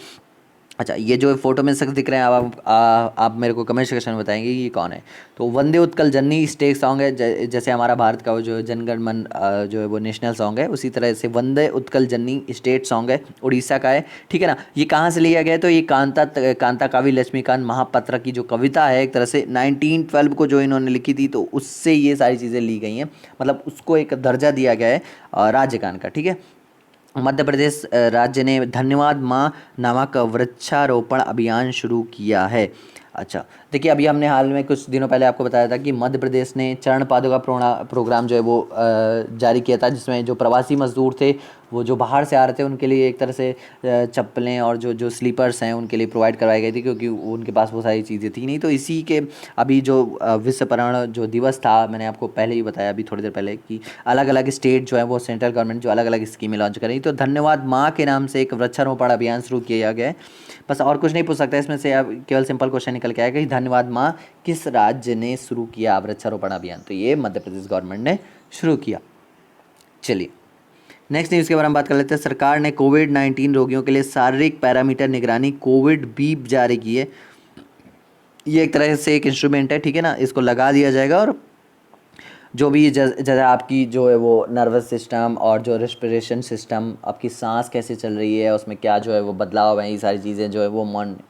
अच्छा, ये जो फोटो में शख्स दिख रहे हैं, आप मेरे को कमेंट सेक्शन में बताएंगे कि ये कौन है। तो वंदे उत्कल जननी स्टेट सॉन्ग है, जैसे हमारा भारत का वो जो जनगण मन जो है वो नेशनल सॉन्ग है, उसी तरह से वंदे उत्कल जननी स्टेट सॉन्ग है, उड़ीसा का है, ठीक है ना। ये कहाँ से लिया गया है, तो ये कांता कवि लक्ष्मीकांत महापात्रा की जो कविता है, एक तरह से 1912 को जो इन्होंने लिखी थी, तो उससे ये सारी चीज़ें ली गई हैं, मतलब उसको एक दर्जा दिया गया है राज्य गान का, ठीक है। मध्य प्रदेश राज्य ने धन्यवाद माँ नामक वृक्षारोपण अभियान शुरू किया है। अच्छा, देखिए अभी हमने हाल में कुछ दिनों पहले आपको बताया था कि मध्य प्रदेश ने चरण पादुका प्रोग्राम जो है वो जारी किया था, जिसमें जो प्रवासी मजदूर थे, वो जो बाहर से आ रहे थे, उनके लिए एक तरह से चप्पलें और जो स्लीपर्स हैं उनके लिए प्रोवाइड करवाई गई थी, क्योंकि उनके पास वो सारी चीज़ें थी नहीं। तो इसी के अभी जो विश्व पर्यावरण जो दिवस था, मैंने आपको पहले ही बताया अभी थोड़ी देर पहले कि अलग अलग स्टेट जो है वो सेंट्रल गवर्नमेंट जो अलग अलग स्कीमें लॉन्च कर रही, तो धन्यवाद माँ के नाम से एक वृक्षारोपण अभियान शुरू किया गया है। बस और कुछ नहीं पूछ सकता इसमें से, अब केवल सिंपल क्वेश्चन निकल के आएगा कि धन्यवाद माँ किस राज्य ने शुरू किया वृक्षारोपण अभियान, तो ये मध्य प्रदेश गवर्नमेंट ने शुरू किया। चलिए नेक्स्ट न्यूज़ के बारे में बात कर लेते हैं। सरकार ने कोविड-19 रोगियों के लिए शारीरिक पैरामीटर निगरानी कोविड बीप जारी की है। ये एक तरह से एक इंस्ट्रूमेंट है, ठीक है ना, इसको लगा दिया जाएगा, और जो भी जैसे आपकी जो है वो नर्वस सिस्टम और जो रेस्पिरेशन सिस्टम, आपकी सांस कैसे चल रही है, उसमें क्या जो है वो बदलाव है, ये सारी चीज़ें जो है वो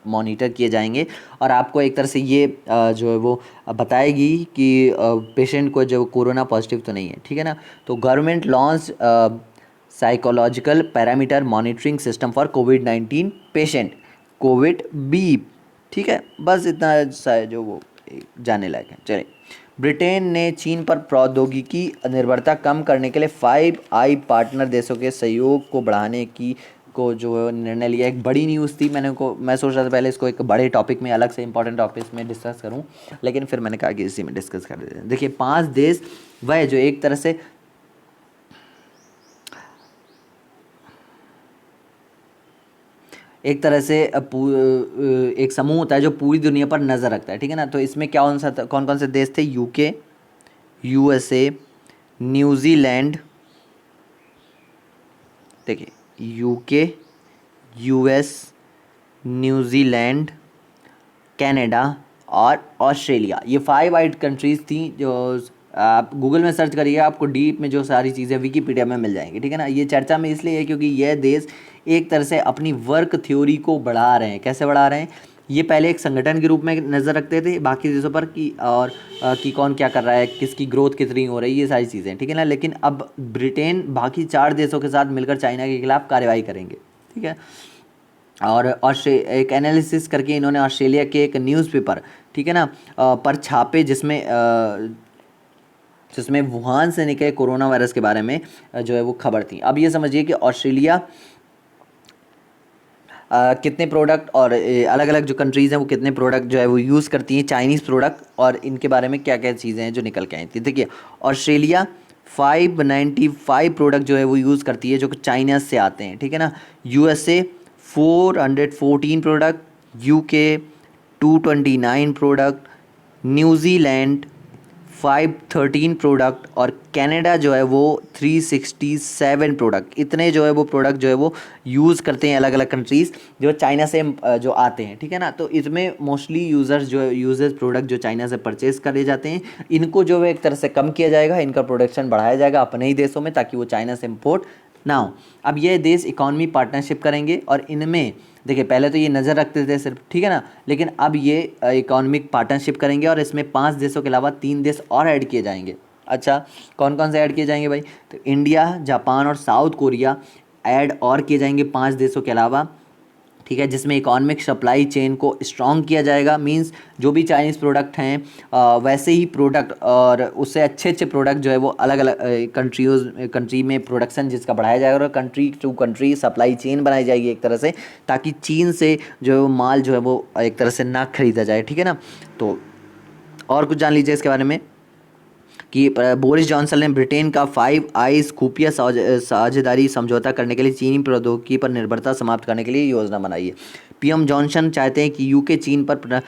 मॉनिटर किए जाएंगे, और आपको एक तरह से ये जो है वो बताएगी कि पेशेंट को जो कोरोना पॉजिटिव तो नहीं है, ठीक है ना। तो government launch psychological parameter monitoring system for covid patient, Covid beep, ठीक है। बस इतना सा जो वो जानने लायक है। चलिए, ब्रिटेन ने चीन पर प्रौद्योगिकी निर्भरता कम करने के लिए 5 पार्टनर देशों के सहयोग को बढ़ाने की को जो निर्णय लिया। एक बड़ी न्यूज़ थी, मैं सोच रहा था पहले इसको एक बड़े टॉपिक में, अलग से इंपॉर्टेंट टॉपिक में डिस्कस करूं, लेकिन फिर मैंने कहा कि इसी में डिस्कस कर देते हैं। देखिए 5 देश वह जो एक तरह से एक समूह होता है जो पूरी दुनिया पर नज़र रखता है, ठीक है ना। तो इसमें कौन कौन से देश थे? यूके, यूएसए, न्यूजीलैंड, देखिए यूके, यूएस, न्यूजीलैंड, कनाडा और ऑस्ट्रेलिया, ये 5 कंट्रीज़ थी। जो आप गूगल में सर्च करिए, आपको डीप में जो सारी चीज़ें विकीपीडिया में मिल जाएंगी, ठीक है ना। ये चर्चा में इसलिए है क्योंकि यह देश एक तरह से अपनी वर्क थ्योरी को बढ़ा रहे हैं। कैसे बढ़ा रहे हैं? ये पहले एक संगठन के रूप में नज़र रखते थे बाकी देशों पर कि और कि कौन क्या कर रहा है, किसकी ग्रोथ कितनी हो रही है, ये सारी चीज़ें, ठीक है ना। लेकिन अब ब्रिटेन बाकी 4 देशों के साथ मिलकर चाइना के खिलाफ कार्रवाई करेंगे, ठीक है। और एक एनालिसिस करके इन्होंने ऑस्ट्रेलिया के एक न्यूज़पेपर, ठीक है ना, पर छापे जिसमें वुहान से निकले कोरोना वायरस के बारे में जो है वो खबर थी। अब ये समझिए कि ऑस्ट्रेलिया कितने प्रोडक्ट और अलग अलग जो कंट्रीज़ हैं वो कितने प्रोडक्ट जो है वो यूज़ करती हैं चाइनीज़ प्रोडक्ट, और इनके बारे में क्या क्या चीज़ें हैं जो निकल के आई थी। देखिए ऑस्ट्रेलिया 595 प्रोडक्ट जो है वो यूज़ करती है जो कि चाइना से आते हैं, ठीक है ना। USA 414 product, UK 229 product, New Zealand 513 product, और कनाडा जो है वो 367 प्रोडक्ट। इतने जो है वो प्रोडक्ट जो है वो यूज़ करते हैं अलग अलग कंट्रीज़ जो चाइना से जो आते हैं, ठीक है ना। तो इसमें मोस्टली यूजर्स प्रोडक्ट जो चाइना से परचेज करे जाते हैं, इनको जो है एक तरह से कम किया जाएगा, इनका प्रोडक्शन बढ़ाया जाएगा अपने ही देशों में ताकि वो चाइना से इम्पोर्ट ना हो। अब ये देश इकॉनमी पार्टनरशिप करेंगे और इनमें देखिए पहले तो ये नज़र रखते थे सिर्फ, ठीक है ना, लेकिन अब ये इकोनॉमिक पार्टनरशिप करेंगे और इसमें 5 देशों के अलावा 3 देश और ऐड किए जाएंगे। अच्छा, कौन कौन से ऐड किए जाएंगे भाई? तो इंडिया, जापान और साउथ कोरिया ऐड और किए जाएंगे 5 देशों के अलावा, ठीक है, जिसमें इकोनॉमिक सप्लाई चेन को स्ट्रॉन्ग किया जाएगा। मींस जो भी चाइनीज़ प्रोडक्ट हैं वैसे ही प्रोडक्ट और उससे अच्छे अच्छे प्रोडक्ट जो है वो अलग अलग कंट्री में प्रोडक्शन जिसका बढ़ाया जाएगा, और country to country supply chain बनाई जाएगी एक तरह से, ताकि चीन से जो है वो माल जो है वो एक तरह से ना खरीदा जाए, ठीक है ना। तो और कुछ जान लीजिए इसके बारे में कि बोरिस जॉनसन ने ब्रिटेन का 5 आइज खुफिया साझेदारी समझौता करने के लिए चीनी प्रौद्योगिकी पर निर्भरता समाप्त करने के लिए योजना बनाई है। पीएम जॉनसन चाहते हैं कि यूके चीन पर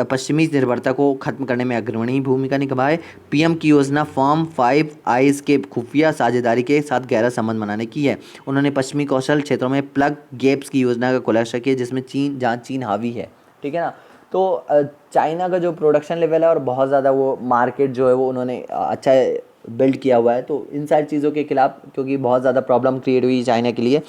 पश्चिमी निर्भरता को खत्म करने में अग्रणी भूमिका निभाए। पीएम की योजना फॉर्म 5 आइज के खुफिया साझेदारी के साथ गहरा संबंध बनाने की है। उन्होंने पश्चिमी कौशल क्षेत्रों में प्लग गैप्स की योजना का खुलासा किया जिसमें जहाँ चीन हावी है, ठीक है ना। तो चाइना का जो प्रोडक्शन लेवल है और बहुत ज़्यादा वो मार्केट जो है वो उन्होंने अच्छा बिल्ड किया हुआ है, तो इन सारी चीज़ों के खिलाफ क्योंकि बहुत ज़्यादा प्रॉब्लम क्रिएट हुई चाइना के लिए,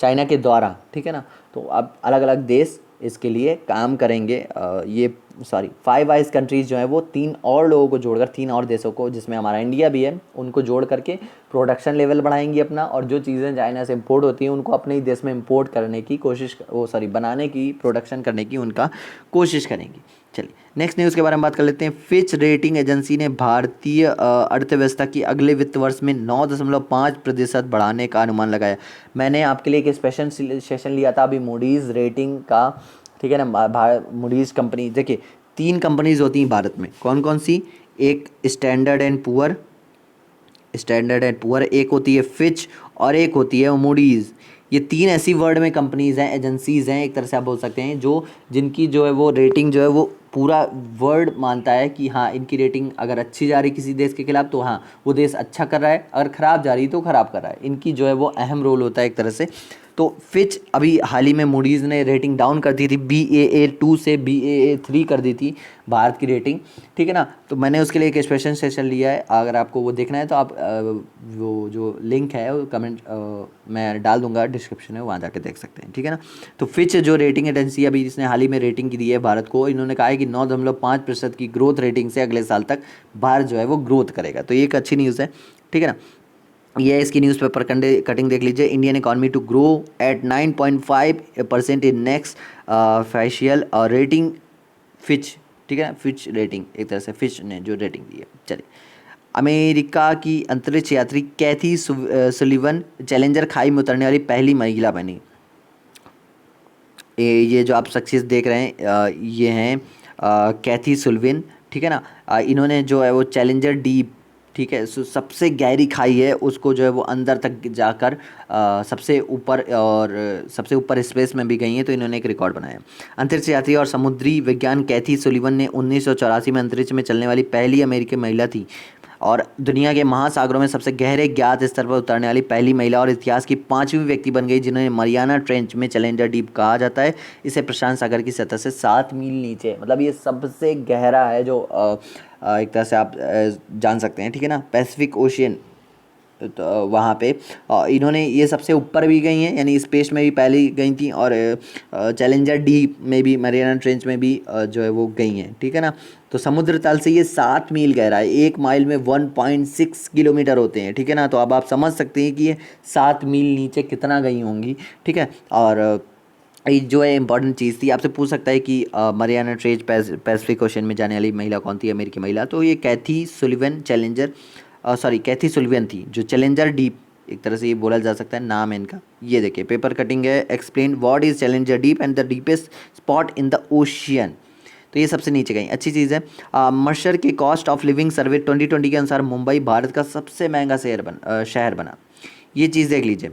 चाइना के द्वारा, ठीक है ना। तो अब अलग अलग देश इसके लिए काम करेंगे। ये 5 आइज कंट्रीज़ जो है वो 3 और लोगों को जोड़कर, 3 और देशों को जिसमें हमारा इंडिया भी है, उनको जोड़ करके प्रोडक्शन लेवल बढ़ाएंगी अपना, और जो चीज़ें चाइना से इंपोर्ट होती हैं उनको अपने ही देश में इंपोर्ट करने की कोशिश बनाने की, प्रोडक्शन करने की उनका कोशिश करेंगी। चलिए नेक्स्ट न्यूज़ के बारे में बात कर लेते हैं। फिच रेटिंग एजेंसी ने भारतीय अर्थव्यवस्था की अगले वित्त वर्ष में 9.5% बढ़ाने का अनुमान लगाया। मैंने आपके लिए एक स्पेशल सेशन लिया था अभी मूडीज़ रेटिंग का, ठीक है ना। मूडीज़ कंपनी, देखिए 3 कंपनीज़ होती हैं भारत में, कौन कौन सी? एक स्टैंडर्ड एंड पुअर, एक होती है फिच, और एक होती है मूडीज़। ये 3 ऐसी वर्ल्ड में कंपनीज़ हैं, एजेंसीज़ हैं एक तरह से आप बोल सकते हैं, जो जिनकी जो है वो रेटिंग जो है वो पूरा वर्ल्ड मानता है कि हाँ इनकी रेटिंग अगर अच्छी जा रही किसी देश के खिलाफ तो हाँ वो देश अच्छा कर रहा है, अगर ख़राब जा रही तो ख़राब कर रहा है। इनकी जो है वो अहम रोल होता है एक तरह से। तो फिच अभी हाल ही में मूडीज़ ने रेटिंग डाउन कर दी थी, Baa2 से Baa3 कर दी थी भारत की रेटिंग, ठीक है ना। तो मैंने उसके लिए एक स्पेशल सेशन लिया है, अगर आपको वो देखना है तो आप वो जो लिंक है वो कमेंट मैं डाल दूंगा डिस्क्रिप्शन में, वहाँ जाके देख सकते हैं, ठीक है ना। तो फिच जो रेटिंग एजेंसी अभी इसने हाल ही में रेटिंग की दी है भारत को, इन्होंने कहा है कि 9.5% की ग्रोथ रेटिंग से अगले साल तक भारत जो है वो ग्रोथ करेगा। तो ये एक अच्छी न्यूज़ है, ठीक है ना। ये इसकी न्यूज़पेपर कटिंग देख लीजिए। Indian economy to grow at 9.5% in next fiscal और रेटिंग फिच, ठीक है ना। फिच रेटिंग एक तरह से फिच ने जो रेटिंग दी है। चलिए, अमेरिका की अंतरिक्ष यात्री कैथी सुलिवन चैलेंजर खाई में उतरने वाली पहली महिला बनी। ये जो आप सक्सेस देख रहे हैं ये हैं कैथी सुलिवन, ठीक है ना। इन्होंने जो है वो चैलेंजर डीप, ठीक है, सबसे गहरी खाई है उसको जो है वो अंदर तक जाकर सबसे ऊपर स्पेस में भी गई हैं, तो इन्होंने एक रिकॉर्ड बनाया। अंतरिक्ष यात्री और समुद्री विज्ञान कैथी सुलिवन ने 1984 में अंतरिक्ष में चलने वाली पहली अमेरिकी महिला थी और दुनिया के महासागरों में सबसे गहरे ज्ञात स्तर पर उतरने वाली पहली महिला और इतिहास की 5वीं व्यक्ति बन गई जिन्हें मरियाना ट्रेंच में चैलेंजर डीप कहा जाता है। इसे प्रशांत सागर की सतह से 7 मील नीचे, मतलब ये सबसे गहरा है जो एक तरह से आप जान सकते हैं, ठीक है ना। पैसिफिक ओशियन वहाँ पे इन्होंने ये सबसे ऊपर भी गई हैं, यानी स्पेस में भी पहले गई थी, और चैलेंजर डी में भी, मरियाना ट्रेंच में भी जो है वो गई हैं, ठीक है ना। तो समुद्र तल से ये 7 मील गहरा है, 1 माइल में 1.6 किलोमीटर होते हैं, ठीक है ना। तो अब आप समझ सकते हैं कि ये 7 मील नीचे कितना गई होंगी, ठीक है। और ये जो है इंपॉर्टेंट चीज़ थी, आपसे पूछ सकता है कि मरियाना ट्रेंच पैसिफिक ओशन में जाने वाली महिला कौन थी, अमेरिकी महिला। तो ये कैथी सुलिवन कैथी सुलिवन थी, जो चैलेंजर डीप एक तरह से ये बोला जा सकता है, नाम है इनका। ये देखिए पेपर कटिंग है, explain what is challenger deep and the deepest spot in the ocean. तो ये सबसे नीचे गई, अच्छी चीज़ है। मर्शर के कॉस्ट ऑफ लिविंग सर्वे 2020 के अनुसार मुंबई भारत का सबसे महंगा शहर बना। ये चीज़ देख लीजिए,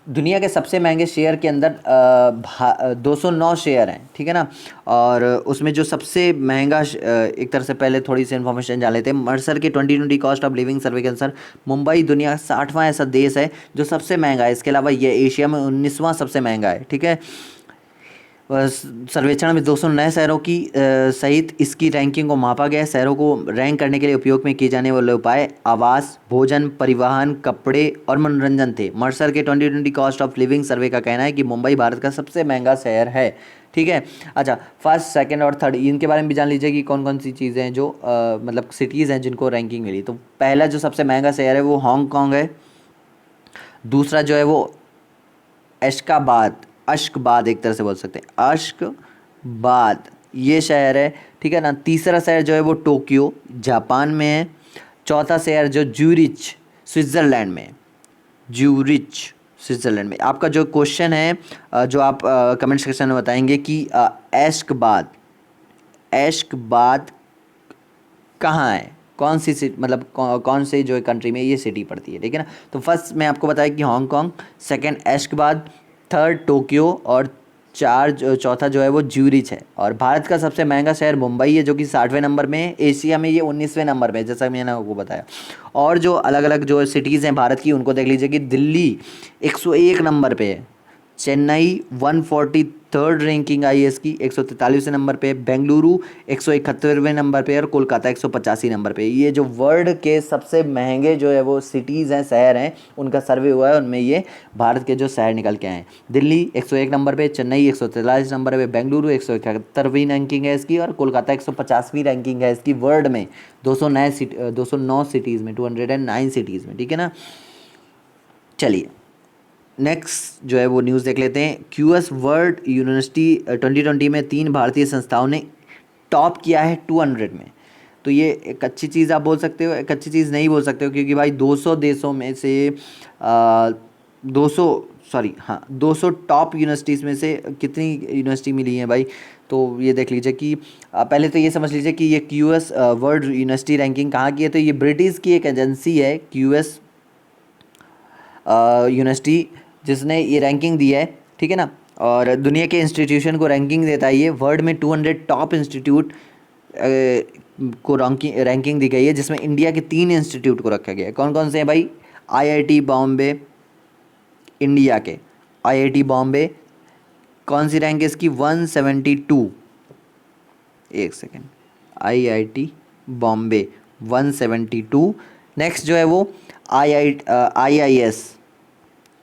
दुनिया के सबसे महंगे शेयर के अंदर 209 शेयर हैं, ठीक है ना। और उसमें जो सबसे महंगा एक तरह से पहले थोड़ी सी इन्फॉर्मेशन जान लेते हैं। मर्सर के 2020 कॉस्ट ऑफ लिविंग सर्वे के अनुसार मुंबई दुनिया का 60वां ऐसा देश है जो सबसे महंगा है। इसके अलावा ये एशिया में 19वां सबसे महंगा है, ठीक है। सर्वेक्षण में 200 नए शहरों की सहित इसकी रैंकिंग को मापा गया है। शहरों को रैंक करने के लिए उपयोग में किए जाने वाले उपाय आवास, भोजन, परिवहन, कपड़े और मनोरंजन थे। मर्सर के 2020 कॉस्ट ऑफ लिविंग सर्वे का कहना है कि मुंबई भारत का सबसे महंगा शहर है, ठीक है। अच्छा, फर्स्ट, सेकंड और थर्ड इनके बारे में भी जान लीजिए कि कौन कौन सी चीज़ें हैं जो मतलब सिटीज़ हैं जिनको रैंकिंग मिली। तो पहला जो सबसे महंगा शहर है वो हांगकॉन्ग है। दूसरा जो है वो अश्कबाद एक तरह से बोल सकते हैं, अश्कबाद ये शहर है, ठीक है ना। तीसरा शहर जो है वो टोक्यो जापान में है। चौथा शहर जो ज्यूरिच स्विट्ज़रलैंड में, ज्यूरिच स्विट्ज़रलैंड में। आपका जो क्वेश्चन है जो आप कमेंट सेक्शन में बताएंगे कि एश्कबाद कहाँ है, कौन सी सिटी, मतलब कौन से जो कंट्री में ये सिटी पड़ती है, ठीक है ना। तो फर्स्ट मैं आपको बताया कि हांगकांग, सेकंड एश्कबाद, थर्ड टोक्यो और चौथा जो है वो ज्यूरिच है। और भारत का सबसे महंगा शहर मुंबई है जो कि 60वें नंबर में है। एशिया में ये 19वें नंबर में है, जैसा मैंने आपको बताया। और जो अलग अलग जो सिटीज़ हैं भारत की उनको देख लीजिए कि दिल्ली 101 नंबर पे है, चेन्नई 143rd रैंकिंग आई है इसकी, 143वें नंबर पे, बेंगलुरु 171वें नंबर पे और कोलकाता 185 नंबर पे। ये जो वर्ल्ड के सबसे महंगे जो है वो सिटीज़ हैं, शहर हैं, उनका सर्वे हुआ है, उनमें ये भारत के जो शहर निकल के आए हैं। दिल्ली 101 नंबर पे, चेन्नई 143 नंबर पे, बेंगलुरु 171वीं रैंकिंग है इसकी और कोलकाता 150वीं रैंकिंग है इसकी वर्ल्ड में 209 सिटीज़ में, 209 सिटीज़ में, ठीक है ना। चलिए नेक्स्ट जो है वो न्यूज़ देख लेते हैं। क्यूएस वर्ल्ड यूनिवर्सिटी 2020 में 3 भारतीय संस्थाओं ने टॉप किया है 200 में। तो ये एक अच्छी चीज़ आप बोल सकते हो, एक अच्छी चीज़ नहीं बोल सकते हो, क्योंकि भाई 200 देशों में से 200 टॉप यूनिवर्सिटीज़ में से कितनी यूनिवर्सिटी मिली है भाई। तो ये देख लीजिए कि पहले तो ये समझ लीजिए कि ये क्यूएस वर्ल्ड यूनिवर्सिटी रैंकिंग कहाँ की है। तो ये ब्रिटिश की एक एजेंसी है क्यूएस यूनिवर्सिटी, जिसने ये रैंकिंग दी है, ठीक है ना। और दुनिया के इंस्टीट्यूशन को रैंकिंग देता है ये। वर्ल्ड में 200 टॉप इंस्टीट्यूट को रैंकिंग दी गई है, जिसमें इंडिया के 3 इंस्टीट्यूट को रखा गया है। कौन कौन से हैं भाई? आईआईटी बॉम्बे, इंडिया के आईआईटी बॉम्बे, कौन सी रैंक है इसकी? 172। एक सेकेंड, आईआईटी बॉम्बे 172। नेक्स्ट जो है वो आईआईएस,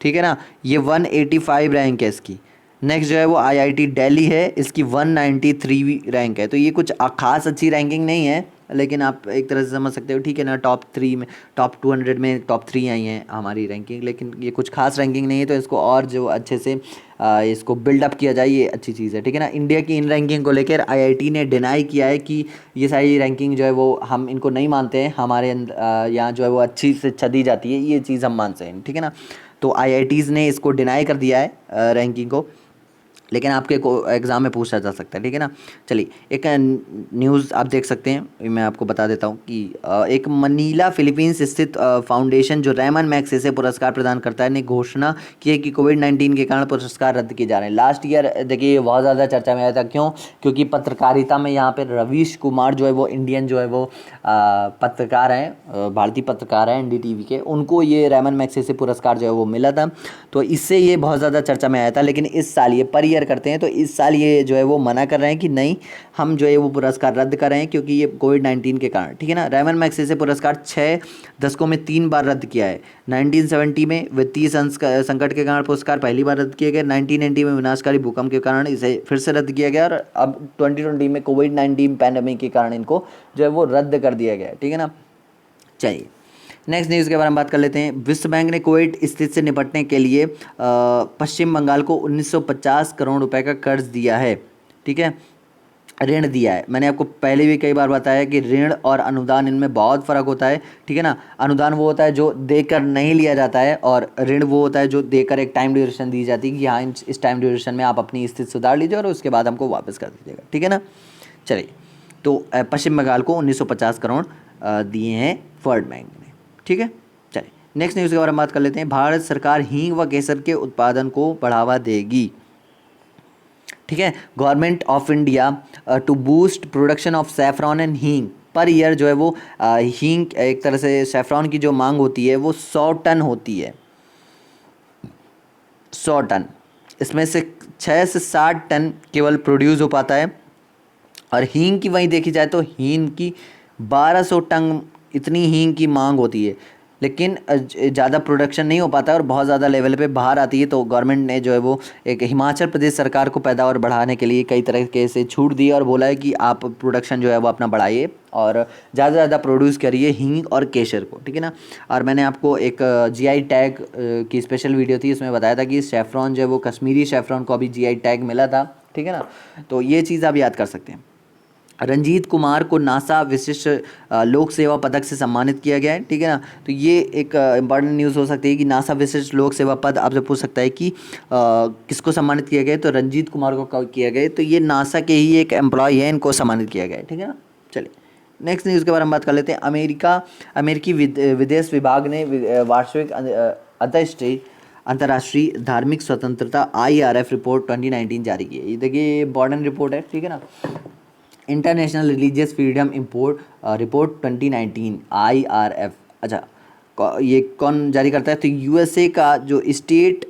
ठीक है ना, ये 185 रैंक है इसकी। नेक्स्ट जो है वो आईआईटी दिल्ली है, इसकी 193 रैंक है। तो ये कुछ खास अच्छी रैंकिंग नहीं है, लेकिन आप एक तरह से समझ सकते हो, ठीक है ना। टॉप 3 में, टॉप 200 में टॉप 3 आई हैं हमारी रैंकिंग, लेकिन ये कुछ खास रैंकिंग नहीं है। तो इसको और जो अच्छे से इसको बिल्डअप किया जाए, ये अच्छी चीज़ है, ठीक है ना। इंडिया की इन रैंकिंग को लेकर आईआईटी ने डिनाई किया है कि ये सारी रैंकिंग जो है वो हम इनको नहीं मानते हैं, हमारे यहाँ जो है वो अच्छी शिक्षा दी जाती है, ये चीज़ हम मानते हैं, ठीक है ना। तो आईआईटीज़ ने इसको डिनाई कर दिया है रैंकिंग को, लेकिन आपके को एग्ज़ाम में पूछा जा सकता है, ठीक है ना। चलिए एक न्यूज़ आप देख सकते हैं, मैं आपको बता देता हूँ कि एक मनीला फिलीपींस स्थित फाउंडेशन जो रेमन मैग्सेसे पुरस्कार प्रदान करता है ने घोषणा की है कि कोविड-19 के कारण पुरस्कार रद्द किए जा रहे हैं। लास्ट ईयर देखिए बहुत ज़्यादा चर्चा में आया था, क्यों? क्योंकि पत्रकारिता में यहाँ पर रवीश कुमार जो है वो इंडियन जो है वो पत्रकार हैं, भारतीय पत्रकार हैं एनडीटीवी के, उनको ये रेमन मैगसेसे पुरस्कार जो है वो मिला था। तो इससे ये बहुत ज़्यादा चर्चा में आया था। लेकिन इस साल ये पर ईयर करते हैं, तो इस साल ये जो है वो मना कर रहे हैं कि नहीं, हम जो है वो पुरस्कार रद्द कर रहे हैं क्योंकि ये कोविड-19 के कारण, ठीक है ना। रेमन मैगसेसे पुरस्कार 6 दशकों में 3 बार रद्द किया है। 1970 में वित्तीय संकट के कारण पुरस्कार पहली बार रद्द किए गए, 1990 में विनाशकारी भूकंप के कारण इसे फिर से रद्द किया गया, और अब 2020 में कोविड-19 पैंडेमिक के कारण इनको जो है वो रद्द कर दिया गया है, ठीक है ना। चलिए नेक्स्ट न्यूज़ के बारे में बात कर लेते हैं। विश्व बैंक ने कोविड स्थिति से निपटने के लिए पश्चिम बंगाल को 1950 करोड़ रुपए का कर्ज दिया है, ठीक है, ऋण दिया है। मैंने आपको पहले भी कई बार बताया कि ऋण और अनुदान, इनमें बहुत फ़र्क होता है, ठीक है ना। अनुदान वो होता है जो देकर नहीं लिया जाता है, और ऋण वो होता है जो देकर एक टाइम ड्यूरेशन दी जाती है कि हाँ इस टाइम ड्यूरेशन में आप अपनी स्थिति सुधार लीजिए और उसके बाद हमको वापस कर दीजिएगा, ठीक है ना। चलिए, तो पश्चिम बंगाल को 1950 करोड़ दिए हैं वर्ल्ड बैंक ने, ठीक है। चलिए नेक्स्ट न्यूज़ के बारे में बात कर लेते हैं। भारत सरकार हींग व केसर के उत्पादन को बढ़ावा देगी, ठीक है। Government of India to boost production of saffron and hing per year जो है वो हींग, एक तरह से सैफरॉन की जो मांग होती है वो 100 टन होती है, 100 टन। इसमें से 6 से 7 टन केवल प्रोड्यूस हो पाता है, और हींग की वहीं देखी जाए तो हींग की 1200 टन इतनी हींग की मांग होती है, लेकिन ज़्यादा प्रोडक्शन नहीं हो पाता है और बहुत ज़्यादा लेवल पे बाहर आती है। तो गवर्नमेंट ने जो है वो एक हिमाचल प्रदेश सरकार को पैदावार बढ़ाने के लिए कई तरीके से छूट दी और बोला है कि आप प्रोडक्शन जो है वो अपना बढ़ाइए और ज़्यादा से ज़्यादा प्रोड्यूस करिए हींग और केसर को, ठीक है ना। और मैंने आपको एक जीआई टैग की स्पेशल वीडियो थी, उसमें बताया था कि सैफरॉन जो है वो कश्मीरी सैफरॉन को अभी जीआई टैग मिला था, ठीक है ना। तो ये चीज़ आप याद कर सकते हैं। रंजीत कुमार को नासा विशिष्ट लोक सेवा पदक से सम्मानित किया गया है, ठीक है ना। तो ये एक इम्पॉर्टेंट न्यूज़ हो सकती है कि नासा विशिष्ट लोक सेवा पद आपसे पूछ सकता है कि किसको सम्मानित किया गया है, तो रंजीत कुमार को किया गया है। तो ये नासा के ही एक एम्प्लॉय है, इनको सम्मानित किया गया है, ठीक है ना। चलिए नेक्स्ट न्यूज़ के बारे में बात कर लेते हैं। अमेरिकी विदेश विभाग ने वार्षिक अंतर्राष्ट्रीय धार्मिक स्वतंत्रता IRF रिपोर्ट 2019 जारी की है। ये देखिए इम्पॉर्टेंट रिपोर्ट है, ठीक है ना। International religious freedom report 2019 IRF। अच्छा, ये कौन जारी करता है, तो USA का जो स्टेट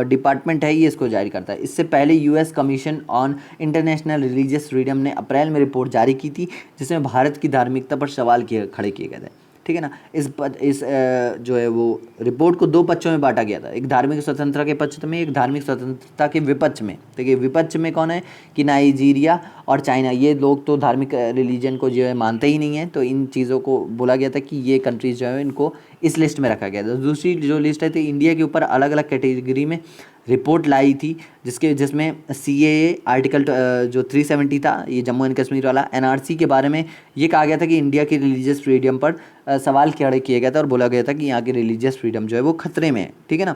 डिपार्टमेंट है ये इसको जारी करता है। इससे पहले US commission on international religious freedom ने अप्रैल में रिपोर्ट जारी की थी, जिसमें भारत की धार्मिकता पर सवाल खड़े किए गए थे, ठीक है ना। इस जो है वो रिपोर्ट को 2 पक्षों में बांटा गया था, एक धार्मिक स्वतंत्रता के पक्ष में, एक धार्मिक स्वतंत्रता के विपक्ष में। देखिए विपक्ष में कौन है कि नाइजीरिया और चाइना, ये लोग तो धार्मिक रिलीजन को जो है मानते ही नहीं है, तो इन चीज़ों को बोला गया था कि ये कंट्रीज जो है इनको इस लिस्ट में रखा गया था। दूसरी जो लिस्ट है तो इंडिया के ऊपर अलग अलग कैटेगरी में रिपोर्ट लाई थी, जिसमें CAA आर्टिकल जो 370 था, ये जम्मू एंड कश्मीर वाला, NRC के बारे में ये कहा गया था कि इंडिया की रिलीजियस फ्रीडम पर सवाल खड़े किए गया था और बोला गया था कि यहाँ की रिलीजियस फ्रीडम जो है वो खतरे में है, ठीक है ना।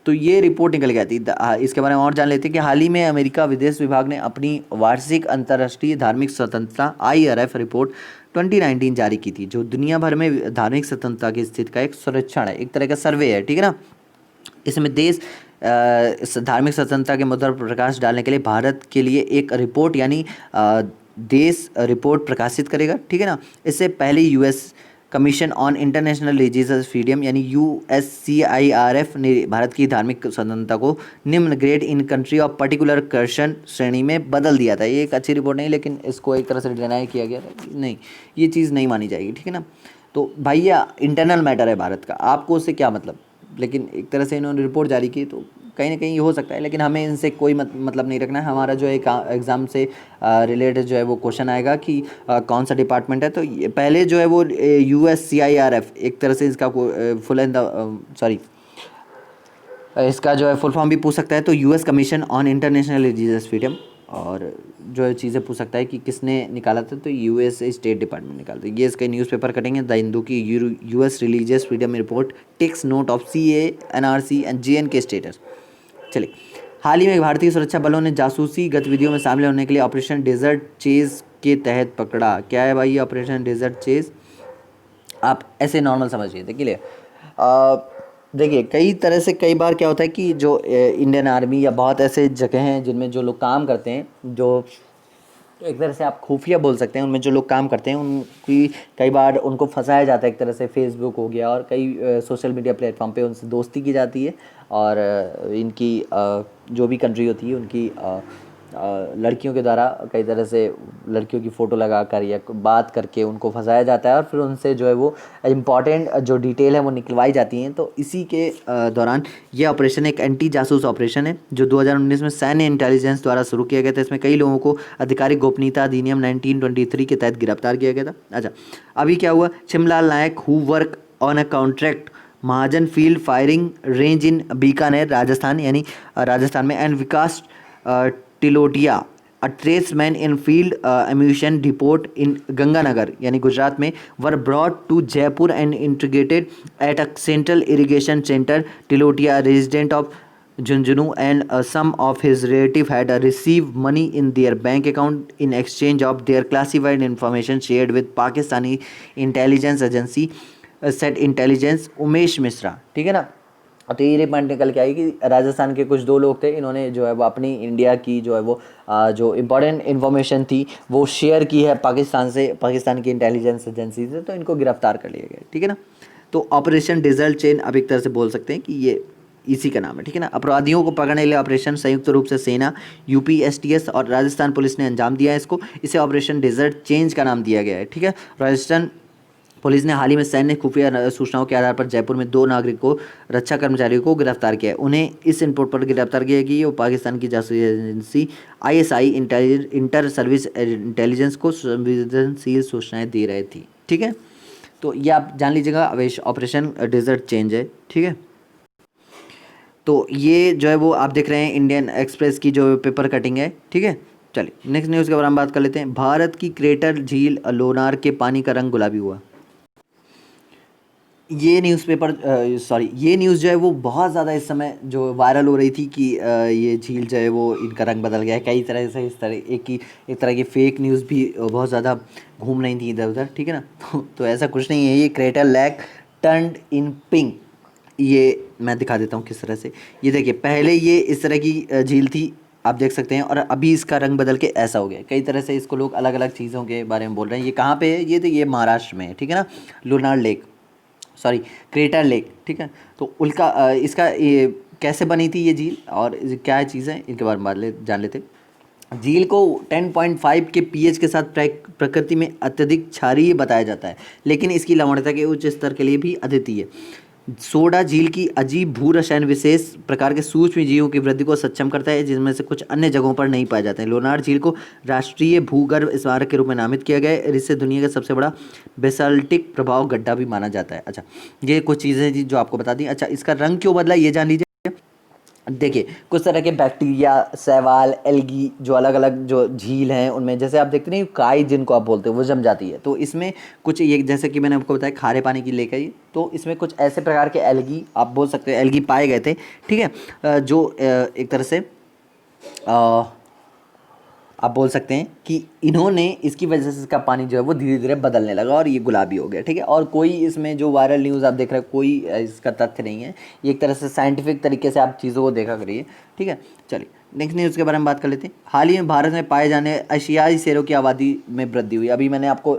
तो ये रिपोर्ट निकल गई थी। इसके बारे में और जान लेते हैं कि हाल ही में अमेरिका विदेश विभाग ने अपनी वार्षिक अंतर्राष्ट्रीय धार्मिक स्वतंत्रता IRF रिपोर्ट 2019 जारी की थी, जो दुनिया भर में धार्मिक स्वतंत्रता की स्थिति का एक सर्वेक्षण है, एक तरह का सर्वे है, ठीक है ना। इसमें देश धार्मिक स्वतंत्रता के मुद्दे पर प्रकाश डालने के लिए भारत के लिए एक रिपोर्ट यानी देश रिपोर्ट प्रकाशित करेगा, ठीक है ना। इससे पहले US commission on international religious freedom यानी USCIRF ने भारत की धार्मिक स्वतंत्रता को निम्न grade in country of particular concern श्रेणी में बदल दिया था। ये एक अच्छी रिपोर्ट नहीं, लेकिन इसको एक तरह से डिनाई किया गया था कि नहीं, ये चीज़ नहीं मानी जाएगी, ठीक है ना। तो भैया इंटरनल मैटर है भारत का, आपको उससे क्या मतलब, लेकिन एक तरह से इन्होंने रिपोर्ट जारी की तो कहीं ना कहीं ये हो सकता है, लेकिन हमें इनसे कोई मतलब नहीं रखना है। हमारा जो एक एग्ज़ाम से रिलेटेड जो है वो क्वेश्चन आएगा कि कौन सा डिपार्टमेंट है, तो पहले जो है वो USCIRF, एक तरह से इसका इसका जो है फुल फॉर्म भी पूछ सकता है, तो US commission on international religious freedom, और जो है चीज़ें पूछ सकता है कि किसने निकाला था, तो US स्टेट डिपार्टमेंट निकालता है। ये इसके न्यूज़पेपर कटेंगे। द हिंदू की US religious freedom report takes note of CAA NRC and JN K status. चलिए, हाल ही में भारतीय सुरक्षा बलों ने जासूसी गतिविधियों में शामिल होने के लिए ऑपरेशन डेजर्ट चेज के तहत पकड़ा। क्या है भाई ये ऑपरेशन डेजर्ट चेज, आप ऐसे नॉर्मल समझिए। देखिए कई तरह से कई बार क्या होता है कि जो इंडियन आर्मी या बहुत ऐसे जगह हैं जिनमें जो लोग काम करते हैं, जो तो एक तरह से आप खुफिया बोल सकते हैं, उनमें जो लोग काम करते हैं उनकी कई बार उनको फंसाया जाता है। एक तरह से फेसबुक हो गया और कई सोशल मीडिया प्लेटफॉर्म पे उनसे दोस्ती की जाती है और इनकी जो भी कंट्री होती है उनकी लड़कियों के द्वारा कई तरह से लड़कियों की फ़ोटो लगा कर या बात करके उनको फंसाया जाता है और फिर उनसे जो है वो इम्पॉर्टेंट जो डिटेल है वो निकलवाई जाती हैं। तो इसी के दौरान ये ऑपरेशन एक एंटी जासूस ऑपरेशन है जो 2019 में सैन्य इंटेलिजेंस द्वारा शुरू किया गया था। इसमें कई लोगों को आधिकारिक गोपनीयता अधिनियम 1923 के तहत गिरफ्तार किया गया था। अच्छा, अभी क्या हुआ, Chhimlal Naik who work on a contract Mahajan field firing range in Bikaner Rajasthan, यानी राजस्थान में, and Vikas Tilotia a tradesman in field ammunition depot in Ganganagar यानी गुजरात में, were brought to Jaipur and integrated at a central irrigation centre. Tilotia resident of Junjunu and some of his relative had received money in their bank account in exchange of their classified information shared with Pakistani intelligence agency set intelligence Umesh Mishra. ठीक है ना। तो ये point निकल के आई कि राजस्थान के कुछ दो लोग थे, इन्होंने जो है वो अपनी इंडिया की जो है वो जो इम्पोर्टेंट इन्फॉर्मेशन थी वो शेयर की है पाकिस्तान से, पाकिस्तान की इंटेलिजेंस एजेंसी से, तो इनको गिरफ्तार कर लिया गया। ठीक है ना। तो ऑपरेशन डिजल्ट चेन अब एक तरह से बोल सकते हैं कि ये इसी का नाम है। ठीक है ना। अपराधियों को पकड़ने के लिए ऑपरेशन संयुक्त रूप से सेना, यूपी एसटीएस और राजस्थान पुलिस ने अंजाम दिया है इसको। इसे ऑपरेशन डिजर्ट चेंज का नाम दिया गया है। ठीक है। राजस्थान पुलिस ने हाल ही में सैन्य खुफिया सूचनाओं के आधार पर जयपुर में 2 नागरिकों रक्षा कर्मचारियों को गिरफ्तार किया है। उन्हें इस इनपुट पर गिरफ्तार किया कि वो पाकिस्तान की जासूसी agency ISI inter service intelligence को संवेदनशील सूचनाएं दे रहे थी। ठीक है। तो ये आप जान लीजिएगा, ऑपरेशन डिजर्ट चेंज है। ठीक है। तो ये जो है वो आप देख रहे हैं इंडियन एक्सप्रेस की जो पेपर कटिंग है। ठीक है। चलिए नेक्स्ट न्यूज़ के बारे में बात कर लेते हैं। भारत की क्रेटर झील लोनार के पानी का रंग गुलाबी हुआ। ये ये न्यूज़ जो है वो बहुत ज़्यादा इस समय जो वायरल हो रही थी कि ये झील जो है वो इनका रंग बदल गया है। कई तरह से इस तरह एक तरह की फेक न्यूज़ भी बहुत ज़्यादा घूम रही थी इधर उधर। ठीक है ना। तो ऐसा कुछ नहीं है, ये क्रेटर लेक टर्न्ड इन पिंक। ये मैं दिखा देता हूँ किस तरह से। ये देखिए, पहले ये इस तरह की झील थी, आप देख सकते हैं, और अभी इसका रंग बदल के ऐसा हो गया। कई तरह से इसको लोग अलग अलग चीज़ों के बारे में बोल रहे हैं। ये कहाँ पे है, ये महाराष्ट्र में है। ठीक है ना। Lonar lake, sorry crater lake. ठीक है। तो उनका इसका ये कैसे बनी थी ये झील और क्या चीज़ है इनके बारे में जान लेते। झील को 10.5 के पीएच के साथ प्रकृति में अत्यधिक क्षारीय बताया जाता है, लेकिन इसकी लवणता के उच्च स्तर के लिए भी अद्वितीय है। सोडा झील की अजीब भू रसायन विशेष प्रकार के सूक्ष्म जीवों की वृद्धि को सक्षम करता है, जिनमें से कुछ अन्य जगहों पर नहीं पाए जाते हैं। लोनार झील को राष्ट्रीय भूगर्भ स्मारक के रूप में नामित किया गया है और इसे दुनिया का सबसे बड़ा बेसाल्टिक प्रभाव गड्ढा भी माना जाता है। अच्छा, ये कुछ चीज़ें थी जो आपको बता दी। अच्छा, इसका रंग क्यों बदला ये जान लीजिए। देखिए, कुछ तरह के बैक्टीरिया, शैवाल, एल्गी जो अलग अलग जो झील हैं उनमें, जैसे आप देखते नहीं काई जिनको आप बोलते हो, वो जम जाती है। तो इसमें कुछ ये जैसे कि मैंने आपको बताया खारे पानी की लेक है ये, तो इसमें कुछ ऐसे प्रकार के एल्गी आप बोल सकते हो एल्गी पाए गए थे। ठीक है। जो एक तरह से आप बोल सकते हैं कि इन्होंने इसकी वजह से इसका पानी जो है वो धीरे धीरे बदलने लगा और ये गुलाबी हो गया। ठीक है। और कोई इसमें जो वायरल न्यूज़ आप देख रहे हैं कोई इसका तथ्य नहीं है, ये एक तरह से साइंटिफिक तरीके से आप चीज़ों को देखा करिए। ठीक है। चलिए नेक्स्ट न्यूज़ के बारे में बात कर लेते हैं। हाल ही में भारत में पाए जाने एशियाई शेरों की आबादी में वृद्धि हुई। अभी मैंने आपको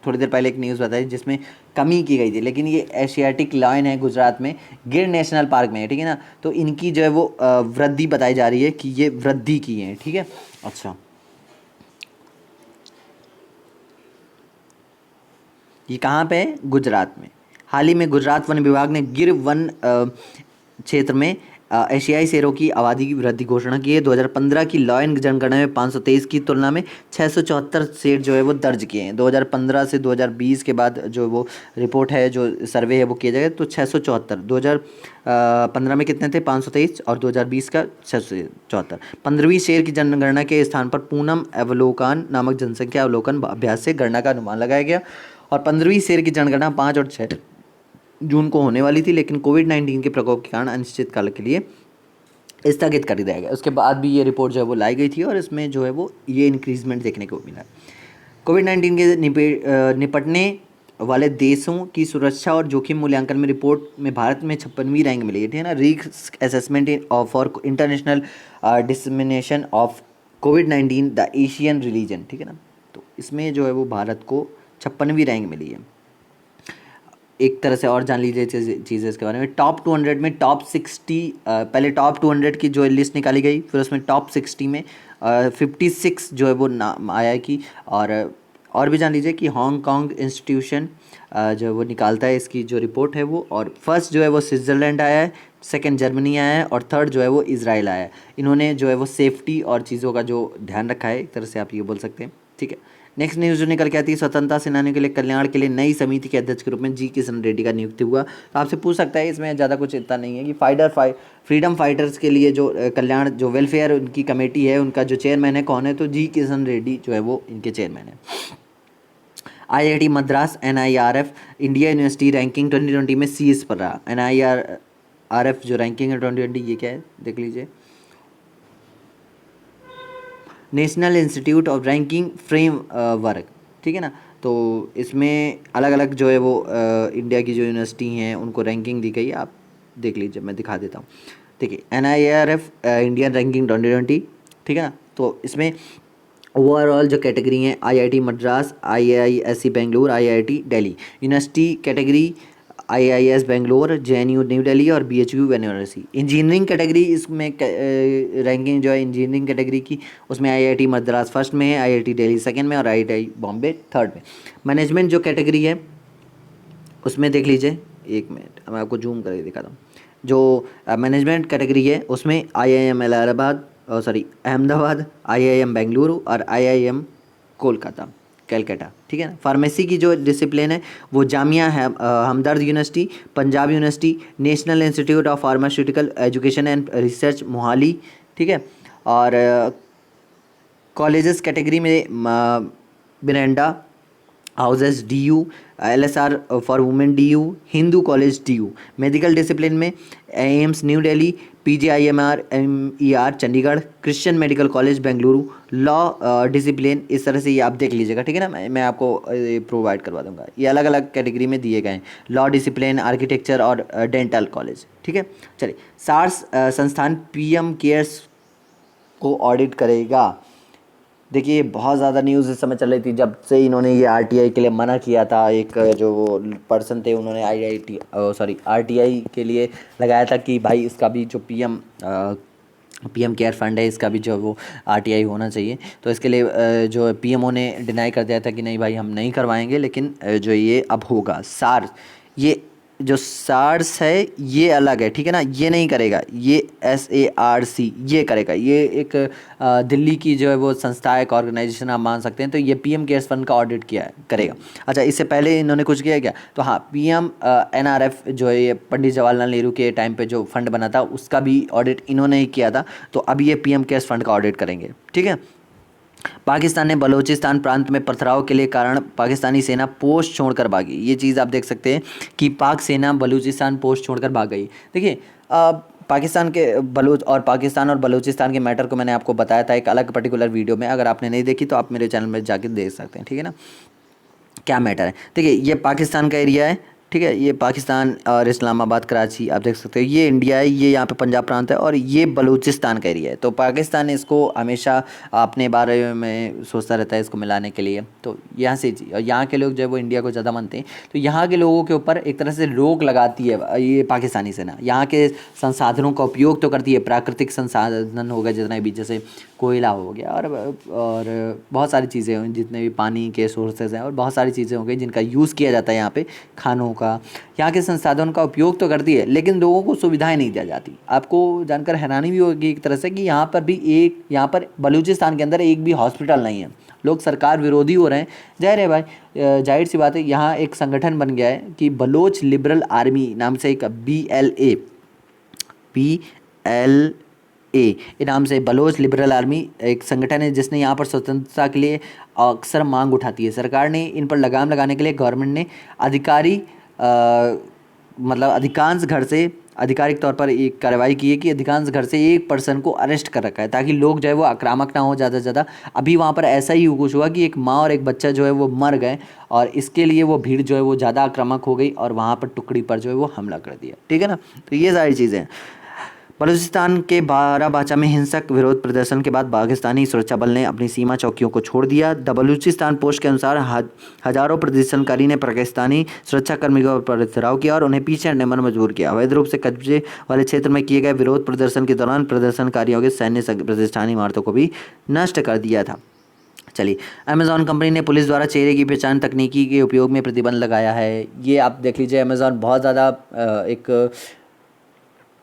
थोड़ी देर पहले एक न्यूज़ बताई जिसमें कमी की गई थी, लेकिन ये एशियाटिक लायन है गुजरात में गिर नेशनल पार्क में है। ठीक है ना। तो इनकी जो है वो वृद्धि बताई जा रही है कि ये वृद्धि की है। ठीक है। अच्छा, ये कहाँ पे है, गुजरात में। हाल ही में गुजरात वन विभाग ने गिर वन क्षेत्र में एशियाई शेरों की आबादी की वृद्धि घोषणा की है। 2015 की लायन जनगणना में 523 की तुलना में 674 शेर जो है वो दर्ज किए हैं। 2015 से 2020 के बाद जो वो रिपोर्ट है, जो सर्वे है वो किया जाएगा, तो 674। 2015 में कितने थे, 523, और 2020 का 674। 15वीं शेर की जनगणना के स्थान पर पूनम अवलोकन नामक जनसंख्या अवलोकन अभ्यास से गणना का अनुमान लगाया गया और 15वीं शेर की जनगणना 5 और 6 जून को होने वाली थी, लेकिन कोविड-19 के प्रकोप के कारण अनिश्चित काल के लिए स्थगित कर दिया गया। उसके बाद भी ये रिपोर्ट जो है वो लाई गई थी और इसमें जो है वो ये इंक्रीजमेंट देखने को मिला। कोविड-19 के निपटने वाले देशों की सुरक्षा और जोखिम मूल्यांकन में रिपोर्ट में भारत में 56वीं रैंक मिली है। ठीक है ना। Risk assessment for international dissemination of covid the Asian religion, ठीक है ना। तो इसमें जो है वो भारत को 56वीं रैंक मिली है। एक तरह से और जान लीजिए चीज़ें इसके बारे में। टॉप 200 में टॉप 60, पहले टॉप 200 की जो लिस्ट निकाली गई, फिर उसमें टॉप 60 में 56 जो है वो नाम आया है कि, और भी जान लीजिए कि हांगकांग इंस्टीट्यूशन जो है वो निकालता है इसकी जो रिपोर्ट है वो, और फर्स्ट जो है वो स्विट्ज़रलैंड आया है, सेकंड जर्मनी आया है, और थर्ड जो है वो इजराइल आया है। इन्होंने जो है वो सेफ्टी और चीज़ों का जो ध्यान रखा है, एक तरह से आप ये बोल सकते हैं, ठीक है। नेक्स्ट न्यूज़ जो निकल के आती है, स्वतंत्रता सेनानियों के लिए कल्याण के लिए नई समिति के अध्यक्ष के रूप में जी किशन रेड्डी का नियुक्ति हुआ। तो आपसे पूछ सकता है, इसमें ज़्यादा कुछ इतना नहीं है कि फ्रीडम फाइटर्स के लिए जो कल्याण जो वेलफेयर उनकी कमेटी है, उनका जो चेयरमैन है कौन है, तो जी किशन रेड्डी जो है वो इनके चेयरमैन है। IIT Madras NIRF India university ranking 2020 में CS पर रहा। NIRF जो रैंकिंग है 2020, ये क्या है देख लीजिए, national institute of ranking frame work, ठीक है ना। तो इसमें अलग अलग जो है वो इंडिया की जो यूनिवर्सिटी हैं उनको रैंकिंग दी गई है, आप देख लीजिए, मैं दिखा देता हूँ। देखिए NIRF इंडियन रैंकिंग 2020, ठीक है ना। तो इसमें ओवरऑल जो कैटेगरी हैं, IIT Madras, IISc Bengaluru, IIT Delhi. University category IIS Bangalore, JNU new Delhi और BHU बनारसी। इंजीनियरिंग कैटेगरी इसमें रैंकिंग जो है इंजीनियरिंग कैटेगरी की, उसमें IIT मद्रास फर्स्ट में है, IIT दिल्ली सेकंड में और IIT बॉम्बे थर्ड में। मैनेजमेंट जो कैटेगरी है उसमें देख लीजिए, एक मिनट मैं आपको जूम करके दिखाता हूँ। जो मैनेजमेंट कैटेगरी है उसमें IIM इलाहाबाद, अहमदाबाद, IIM बेंगलुरु और IIM कोलकाता कलकत्ता, ठीक है ना। फार्मेसी की जो डिसिप्लिन है वो जामिया है Hamdard university, Punjab university, national institute of pharmaceutical education and research Mohali, ठीक है। और कॉलेजेस कैटेगरी में Miranda houses DU, LSR for women DU, Hindu college DU। Medical discipline में AIIMS new Delhi, PGIMR MER Chandigarh, Christian medical college Bengaluru. Law discipline इस तरह से ये आप देख लीजिएगा, ठीक है ना। मैं आपको प्रोवाइड करवा दूंगा, ये अलग अलग कैटेगरी में दिए गए हैं। लॉ डिसिप्लिन, आर्किटेक्चर और डेंटल कॉलेज, ठीक है। चलिए, SARS संस्थान PM केयर्स को ऑडिट करेगा। देखिए बहुत ज़्यादा न्यूज़ इस समय चल रही थी जब से इन्होंने ये RTI के लिए मना किया था। एक जो पर्सन थे उन्होंने RTI के लिए लगाया था कि भाई इसका भी जो PM केयर फंड है, इसका भी जो वो RTI होना चाहिए। तो इसके लिए जो PMO ने डिनाई कर दिया था कि नहीं भाई हम नहीं करवाएंगे, लेकिन जो ये अब होगा। SARS, ये जो SARS है ये अलग है, ठीक है ना, ये नहीं करेगा, ये SARC ये करेगा। ये एक दिल्ली की जो है वो संस्था है, एक ऑर्गेनाइजेशन आप मान सकते हैं। तो ये PM केयर्स फंड का ऑडिट करेगा। अच्छा, इससे पहले इन्होंने कुछ किया क्या? तो हाँ, PM NRF जो है ये पंडित जवाहरलाल नेहरू के टाइम पे जो फंड बना था उसका भी ऑडिट इन्होंने ही किया था। तो अब ये PM केयर्स फंड का ऑडिट करेंगे, ठीक है। पाकिस्तान ने बलूचिस्तान प्रांत में पथराव के लिए कारण पाकिस्तानी सेना पोस्ट छोड़कर भागी। ये चीज़ आप देख सकते हैं कि पाक सेना बलूचिस्तान पोस्ट छोड़कर भाग गई। देखिए पाकिस्तान और बलूचिस्तान के मैटर को मैंने आपको बताया था एक अलग पर्टिकुलर वीडियो में। अगर आपने नहीं देखी तो आप मेरे चैनल में जाके देख सकते हैं, ठीक है ना, क्या मैटर है। देखिए ये पाकिस्तान का एरिया है, ठीक है, ये पाकिस्तान और इस्लामाबाद कराची आप देख सकते हो। ये इंडिया है, ये यहाँ पे पंजाब प्रांत है, और ये बलूचिस्तान का एरिया है। तो पाकिस्तान इसको हमेशा अपने बारे में सोचता रहता है इसको मिलाने के लिए। तो यहाँ से और यहाँ के लोग जो है वो इंडिया को ज़्यादा मानते हैं। तो यहाँ के लोगों के ऊपर एक तरह से रोक लगाती है ये पाकिस्तानी सेना। यहाँ के संसाधनों का उपयोग तो करती है, प्राकृतिक संसाधन हो गए जितने भी, जैसे कोयला हो गया और बहुत सारी चीज़ें हैं, जितने भी पानी के सोर्सेज हैं और बहुत सारी चीज़ें हो गई जिनका यूज़ किया जाता है यहाँ पे खानों का। यहाँ के संसाधनों का उपयोग तो करती है लेकिन लोगों को सुविधाएं नहीं दी जाती। आपको जानकर हैरानी भी होगी एक तरह से कि यहाँ पर बलूचिस्तान के अंदर एक भी हॉस्पिटल नहीं है। लोग सरकार विरोधी हो रहे हैं। जाहिर है भाई, जाहिर सी बात है, यहाँ एक संगठन बन गया है कि बलोच लिबरल आर्मी नाम से एक BLA नाम से बलोच लिबरल आर्मी एक संगठन है जिसने यहाँ पर स्वतंत्रता के लिए अक्सर मांग उठाती है। सरकार ने इन पर लगाम लगाने के लिए गवर्नमेंट ने आधिकारिक तौर पर एक कार्रवाई की है कि अधिकांश घर से एक पर्सन को अरेस्ट कर रखा है ताकि लोग जो है वो आक्रामक ना हो ज़्यादा से ज़्यादा। अभी वहाँ पर ऐसा ही कुछ हुआ कि एक माँ और एक बच्चा जो है वो मर गए और इसके लिए वो भीड़ जो है वो ज़्यादा आक्रामक हो गई और वहाँ पर टुकड़ी पर जो है वो हमला कर दिया, ठीक है ना। तो ये सारी चीज़ें हैं। बलूचिस्तान के बाराबाचा में हिंसक विरोध प्रदर्शन के बाद पाकिस्तानी सुरक्षा बल ने अपनी सीमा चौकियों को छोड़ दिया। द बलूचिस्तान पोस्ट के अनुसार हजारों प्रदर्शनकारी ने पाकिस्तानी सुरक्षाकर्मियों पर पथराव किया और उन्हें पीछे हटने पर मजबूर किया। अवैध रूप से कब्जे वाले क्षेत्र में किए गए विरोध प्रदर्शन के दौरान प्रदर्शनकारियों के सैन्य प्रतिष्ठानी इमारतों को भी नष्ट कर दिया था। चलिए, अमेज़ॉन कंपनी ने पुलिस द्वारा चेहरे की पहचान तकनीकी के उपयोग में प्रतिबंध लगाया है। ये आप देख लीजिए, अमेज़ॉन बहुत ज़्यादा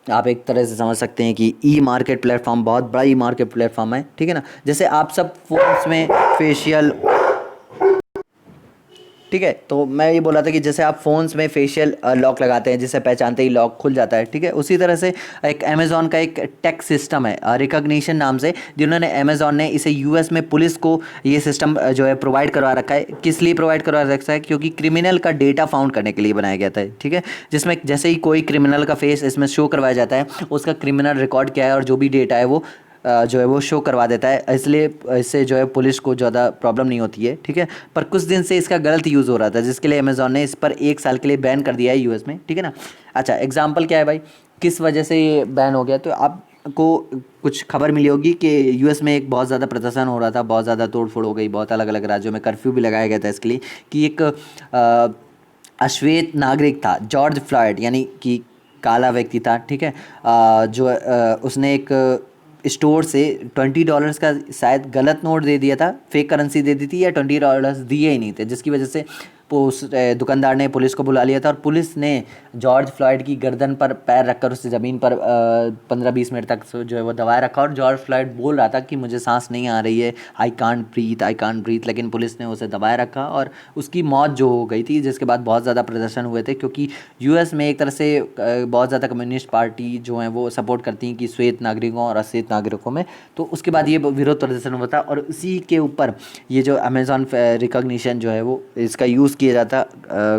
आप एक तरह से समझ सकते हैं कि ई मार्केट प्लेटफॉर्म, बहुत बड़ा ई मार्केट प्लेटफॉर्म है, ठीक है ना। जैसे आप सब फोन्स में फेशियल, ठीक है, तो मैं ये बोला था कि जैसे आप फ़ोन्स में फेशियल लॉक लगाते हैं जिससे पहचानते ही लॉक खुल जाता है, ठीक है, उसी तरह से एक अमेज़ॉन का एक टेक सिस्टम है रिकॉग्निशन नाम से, जिन्होंने अमेज़ॉन ने इसे यूएस में पुलिस को ये सिस्टम जो है प्रोवाइड करवा रखा है। किस लिए प्रोवाइड करवा रखा है? क्योंकि क्रिमिनल का डेटा फाउंड करने के लिए बनाया गया था, ठीक है, जिसमें जैसे ही कोई क्रिमिनल का फेस इसमें शो करवाया जाता है, उसका क्रिमिनल रिकॉर्ड क्या है और जो भी डेटा है वो जो है वो शो करवा देता है। इसलिए इससे जो है पुलिस को ज़्यादा प्रॉब्लम नहीं होती है, ठीक है। पर कुछ दिन से इसका गलत यूज़ हो रहा था, जिसके लिए अमेज़ॉन ने इस पर 1 साल के लिए बैन कर दिया है यूएस में, ठीक है ना। अच्छा, एग्जाम्पल क्या है भाई, किस वजह से ये बैन हो गया? तो आपको कुछ खबर मिली होगी कि यूएस में एक बहुत ज़्यादा प्रदर्शन हो रहा था, बहुत ज़्यादा तोड़फोड़ हो गई, बहुत अलग अलग राज्यों में कर्फ्यू भी लगाया गया था इसके लिए कि एक अश्वेत नागरिक था, जॉर्ज फ्लॉयड, यानी कि काला व्यक्ति था, ठीक है, जो उसने एक स्टोर से $20 का शायद गलत नोट दे दिया था, फेक करेंसी दे दी थी, या $20 दिए ही नहीं थे, जिसकी वजह से उस दुकानदार ने पुलिस को बुला लिया था और पुलिस ने जॉर्ज फ्लॉयड की गर्दन पर पैर रखकर उसे ज़मीन पर 15-20 मिनट तक जो है वो दबाए रखा और जॉर्ज फ्लॉयड बोल रहा था कि मुझे सांस नहीं आ रही है, आई कांट ब्रीथ, लेकिन पुलिस ने उसे दबाए रखा और उसकी मौत जो हो गई थी, जिसके बाद बहुत ज़्यादा प्रदर्शन हुए थे, क्योंकि यूएस में एक तरह से बहुत ज़्यादा कम्युनिस्ट पार्टी जो है वो सपोर्ट करती हैं कि श्वेत नागरिकों और अश्वेत नागरिकों में, तो उसके बाद ये विरोध प्रदर्शन हुआ था और उसी के ऊपर ये जो अमेज़ॉन रिकॉग्निशन जो है वो इसका यूज़ किया जाता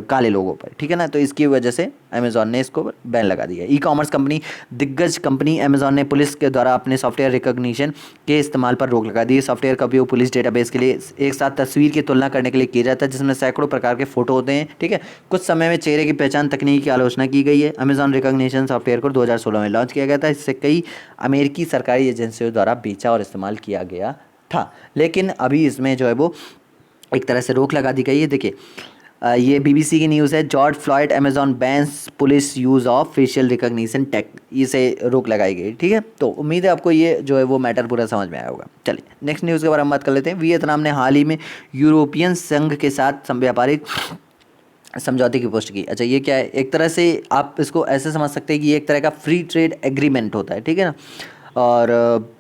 काले लोगों पर, ठीक है ना। तो इसकी वजह से अमेज़ॉन ने इसको बैन लगा दिया। ई कॉमर्स कंपनी, दिग्गज कंपनी अमेज़ॉन ने पुलिस के द्वारा अपने सॉफ्टवेयर रिकॉग्निशन के इस्तेमाल पर रोक लगा दी। सॉफ्टवेयर का उपयोग पुलिस डेटाबेस के लिए एक साथ तस्वीर की तुलना करने के लिए किया जाता है, जिसमें सैकड़ों प्रकार के फोटो होते हैं, ठीक है। कुछ समय में चेहरे की पहचान तकनीक की आलोचना की गई है। अमेज़ॉन रिकॉग्निशन सॉफ्टवेयर को 2016 में लॉन्च किया गया था। इससे कई अमेरिकी सरकारी एजेंसियों द्वारा बेचा और इस्तेमाल किया गया था, लेकिन अभी इसमें जो है वो एक तरह से रोक लगा दी गई है। देखिए, ये बीबीसी की न्यूज़ है, George Floyd Amazon bans police use of facial recognition tech, इसे रोक लगाई गई, ठीक है। तो उम्मीद है आपको ये जो है वो मैटर पूरा समझ में आया होगा। चलिए, नेक्स्ट न्यूज़ के बारे में बात कर लेते हैं। वियतनाम ने हाल ही में यूरोपियन संघ के साथ व्यापारिक समझौते की पुष्टि की। अच्छा, ये क्या है? एक तरह से आप इसको ऐसे समझ सकते हैं कि ये एक तरह का फ्री ट्रेड एग्रीमेंट होता है, ठीक है ना। और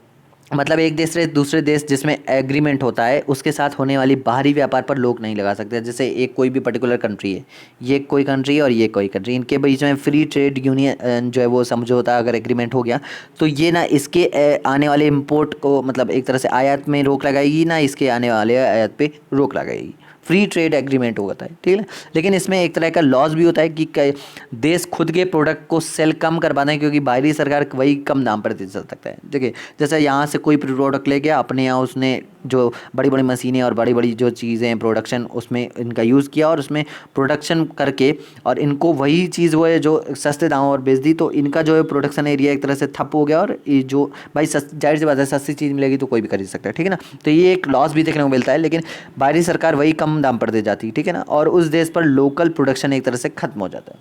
मतलब एक देश से दूसरे देश जिसमें एग्रीमेंट होता है, उसके साथ होने वाली बाहरी व्यापार पर रोक नहीं लगा सकते। जैसे एक कोई भी पर्टिकुलर कंट्री है, ये कोई कंट्री है और ये कोई कंट्री, इनके बीच में फ्री ट्रेड यूनियन जो है वो समझौता अगर एग्रीमेंट हो गया, तो ये ना इसके आने वाले इंपोर्ट को, मतलब एक तरह से आयात में रोक लगाएगी, ना इसके आने वाले आयात पे रोक लगाएगी। फ्री ट्रेड एग्रीमेंट होता है, ठीक है। लेकिन इसमें एक तरह का लॉस भी होता है कि देश खुद के प्रोडक्ट को सेल कम कर पाते हैं, क्योंकि बाहरी सरकार वही कम दाम पर दे सकता है। देखिए, जैसे यहाँ से कोई प्रोडक्ट ले गया अपने यहाँ, उसने जो बड़ी बड़ी मशीनें और बड़ी बड़ी जो चीज़ें हैं प्रोडक्शन, उसमें इनका यूज़ किया और उसमें प्रोडक्शन करके और इनको वही चीज़ वो है जो सस्ते दामों पर बेच दी, तो इनका जो है प्रोडक्शन एरिया एक तरह से ठप हो गया। और ये जो भाई जाहिर सी बात है, सस्ती चीज़ मिलेगी तो कोई भी खरीद सकता है, ठीक है ना। तो ये एक लॉस भी देखने को मिलता है, लेकिन बाहरी सरकार वही कम दाम पर दे जाती है, ठीक है ना, और उस देश पर लोकल प्रोडक्शन एक तरह से ख़त्म हो जाता है।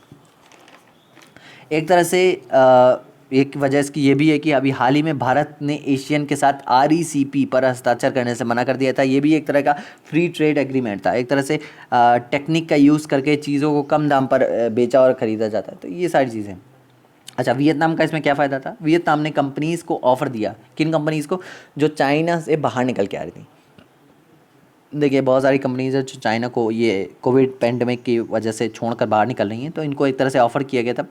एक तरह से एक वजह इसकी ये भी है कि अभी हाल ही में भारत ने एशियन के साथ RCEP पर हस्ताक्षर करने से मना कर दिया था। ये भी एक तरह का फ्री ट्रेड एग्रीमेंट था, एक तरह से टेक्निक का यूज़ करके चीज़ों को कम दाम पर बेचा और ख़रीदा जाता है। तो ये सारी चीज़ें। अच्छा, वियतनाम का इसमें क्या फ़ायदा था? वियतनाम ने कंपनीज़ को ऑफ़र दिया, किन कंपनीज़ को? जो चाइना से बाहर निकल के आ रही थी। देखिए, बहुत सारी कंपनीज़ है जो चाइना को ये कोविड पैंडमिक की वजह से छोड़कर बाहर निकल रही हैं, तो इनको एक तरह से ऑफ़र किया गया था।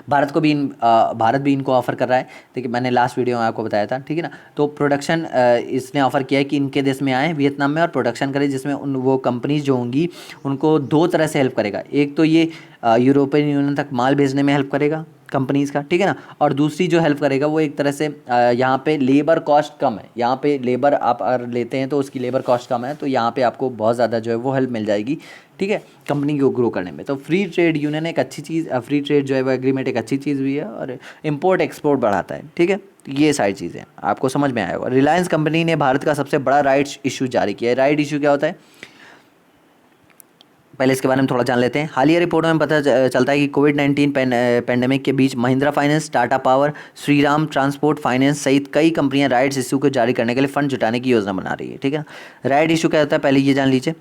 भारत भी इनको ऑफ़र कर रहा है। देखिए, मैंने लास्ट वीडियो में आपको बताया था, ठीक है ना। तो प्रोडक्शन इसने ऑफ़र किया है कि इनके देश में आए वियतनाम में और प्रोडक्शन करें, जिसमें वो कंपनीज जो होंगी उनको 2 तरह से हेल्प करेगा। एक तो ये यूरोपियन यूनियन तक माल भेजने में हेल्प करेगा, कंपनीज़ का, ठीक है ना। और दूसरी जो हेल्प करेगा वो एक तरह से यहाँ पे लेबर कॉस्ट कम है, यहाँ पे लेबर आप अगर लेते हैं तो उसकी लेबर कॉस्ट कम है, तो यहाँ पे आपको बहुत ज़्यादा जो है वो हेल्प मिल जाएगी, ठीक है, कंपनी को ग्रो करने में। तो फ्री ट्रेड यूनियन एक अच्छी चीज़, फ्री ट्रेड जो है वो एग्रीमेंट एक अच्छी चीज़ भी है और इम्पोर्ट एक्सपोर्ट बढ़ाता है, ठीक है। तो ये सारी चीज़ें आपको समझ में आएगा। रिलायंस कंपनी ने भारत का सबसे बड़ा राइट्स इशू जारी किया है। राइट इशू क्या होता है, पहले इसके बारे में थोड़ा जान लेते हैं। हालिया रिपोर्टों में पता चलता है कि कोविड-19 पैंडेमिक के बीच Mahindra finance, Tata power, Shriram transport finance सहित कई कंपनियां राइट्स इशू को जारी करने के लिए फंड जुटाने की योजना बना रही है, ठीक है। राइट इशू क्या होता है पहले ये जान लीजिए।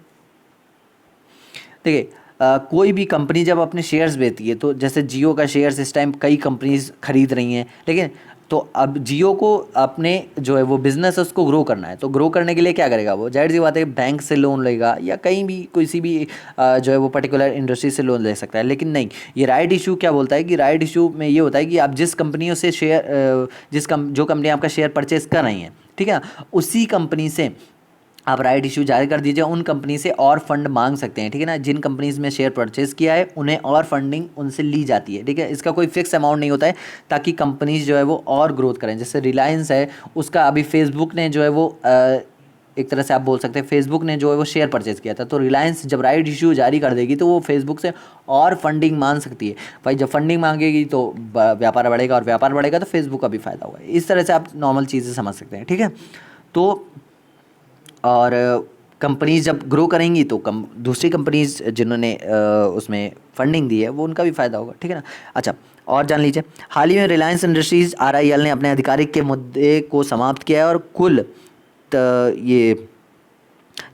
देखिए कोई भी कंपनी जब अपने शेयर्स बेचती है, तो जैसे जियो का शेयर्स इस टाइम कई कंपनीज खरीद रही हैं, लेकिन तो अब जियो को अपने जो है वो बिज़नेस है उसको ग्रो करना है, तो ग्रो करने के लिए क्या करेगा वो, जाहिर सी बात है बैंक से लोन लेगा या कहीं भी किसी भी जो है वो पर्टिकुलर इंडस्ट्री से लोन ले सकता है। लेकिन नहीं, ये राइट इशू क्या बोलता है कि राइट इशू में ये होता है कि आप जिस कंपनियों से शेयर जो कंपनी आपका शेयर परचेज कर रही हैं, ठीक है ना, उसी कंपनी से आप राइट इशू जारी कर दीजिए, उन कंपनी से और फंड मांग सकते हैं, ठीक है ना। जिन कंपनीज में शेयर परचेज किया है उन्हें और फंडिंग उनसे ली जाती है, ठीक है। इसका कोई फिक्स अमाउंट नहीं होता है, ताकि कंपनीज जो है वो और ग्रोथ करें। जैसे रिलायंस है, उसका अभी फेसबुक ने जो है वो एक तरह से आप बोल सकते हैं फेसबुक ने जो है वो शेयर परचेज किया था, तो रिलायंस जब राइट इशू जारी कर देगी तो वो फेसबुक से और फंडिंग मांग सकती है। भाई जब फंडिंग मांगेगी तो व्यापार बढ़ेगा, और व्यापार बढ़ेगा तो फेसबुक का भी फायदा होगा। इस तरह से आप नॉर्मल चीज़ें समझ सकते हैं, ठीक है। तो और कंपनीज जब ग्रो करेंगी तो दूसरी कंपनीज जिन्होंने उसमें फंडिंग दी है वो उनका भी फ़ायदा होगा, ठीक है ना। अच्छा, और जान लीजिए, हाल ही में रिलायंस इंडस्ट्रीज़ आरआईएल ने अपने आधिकारिक के मुद्दे को समाप्त किया है और कुल ये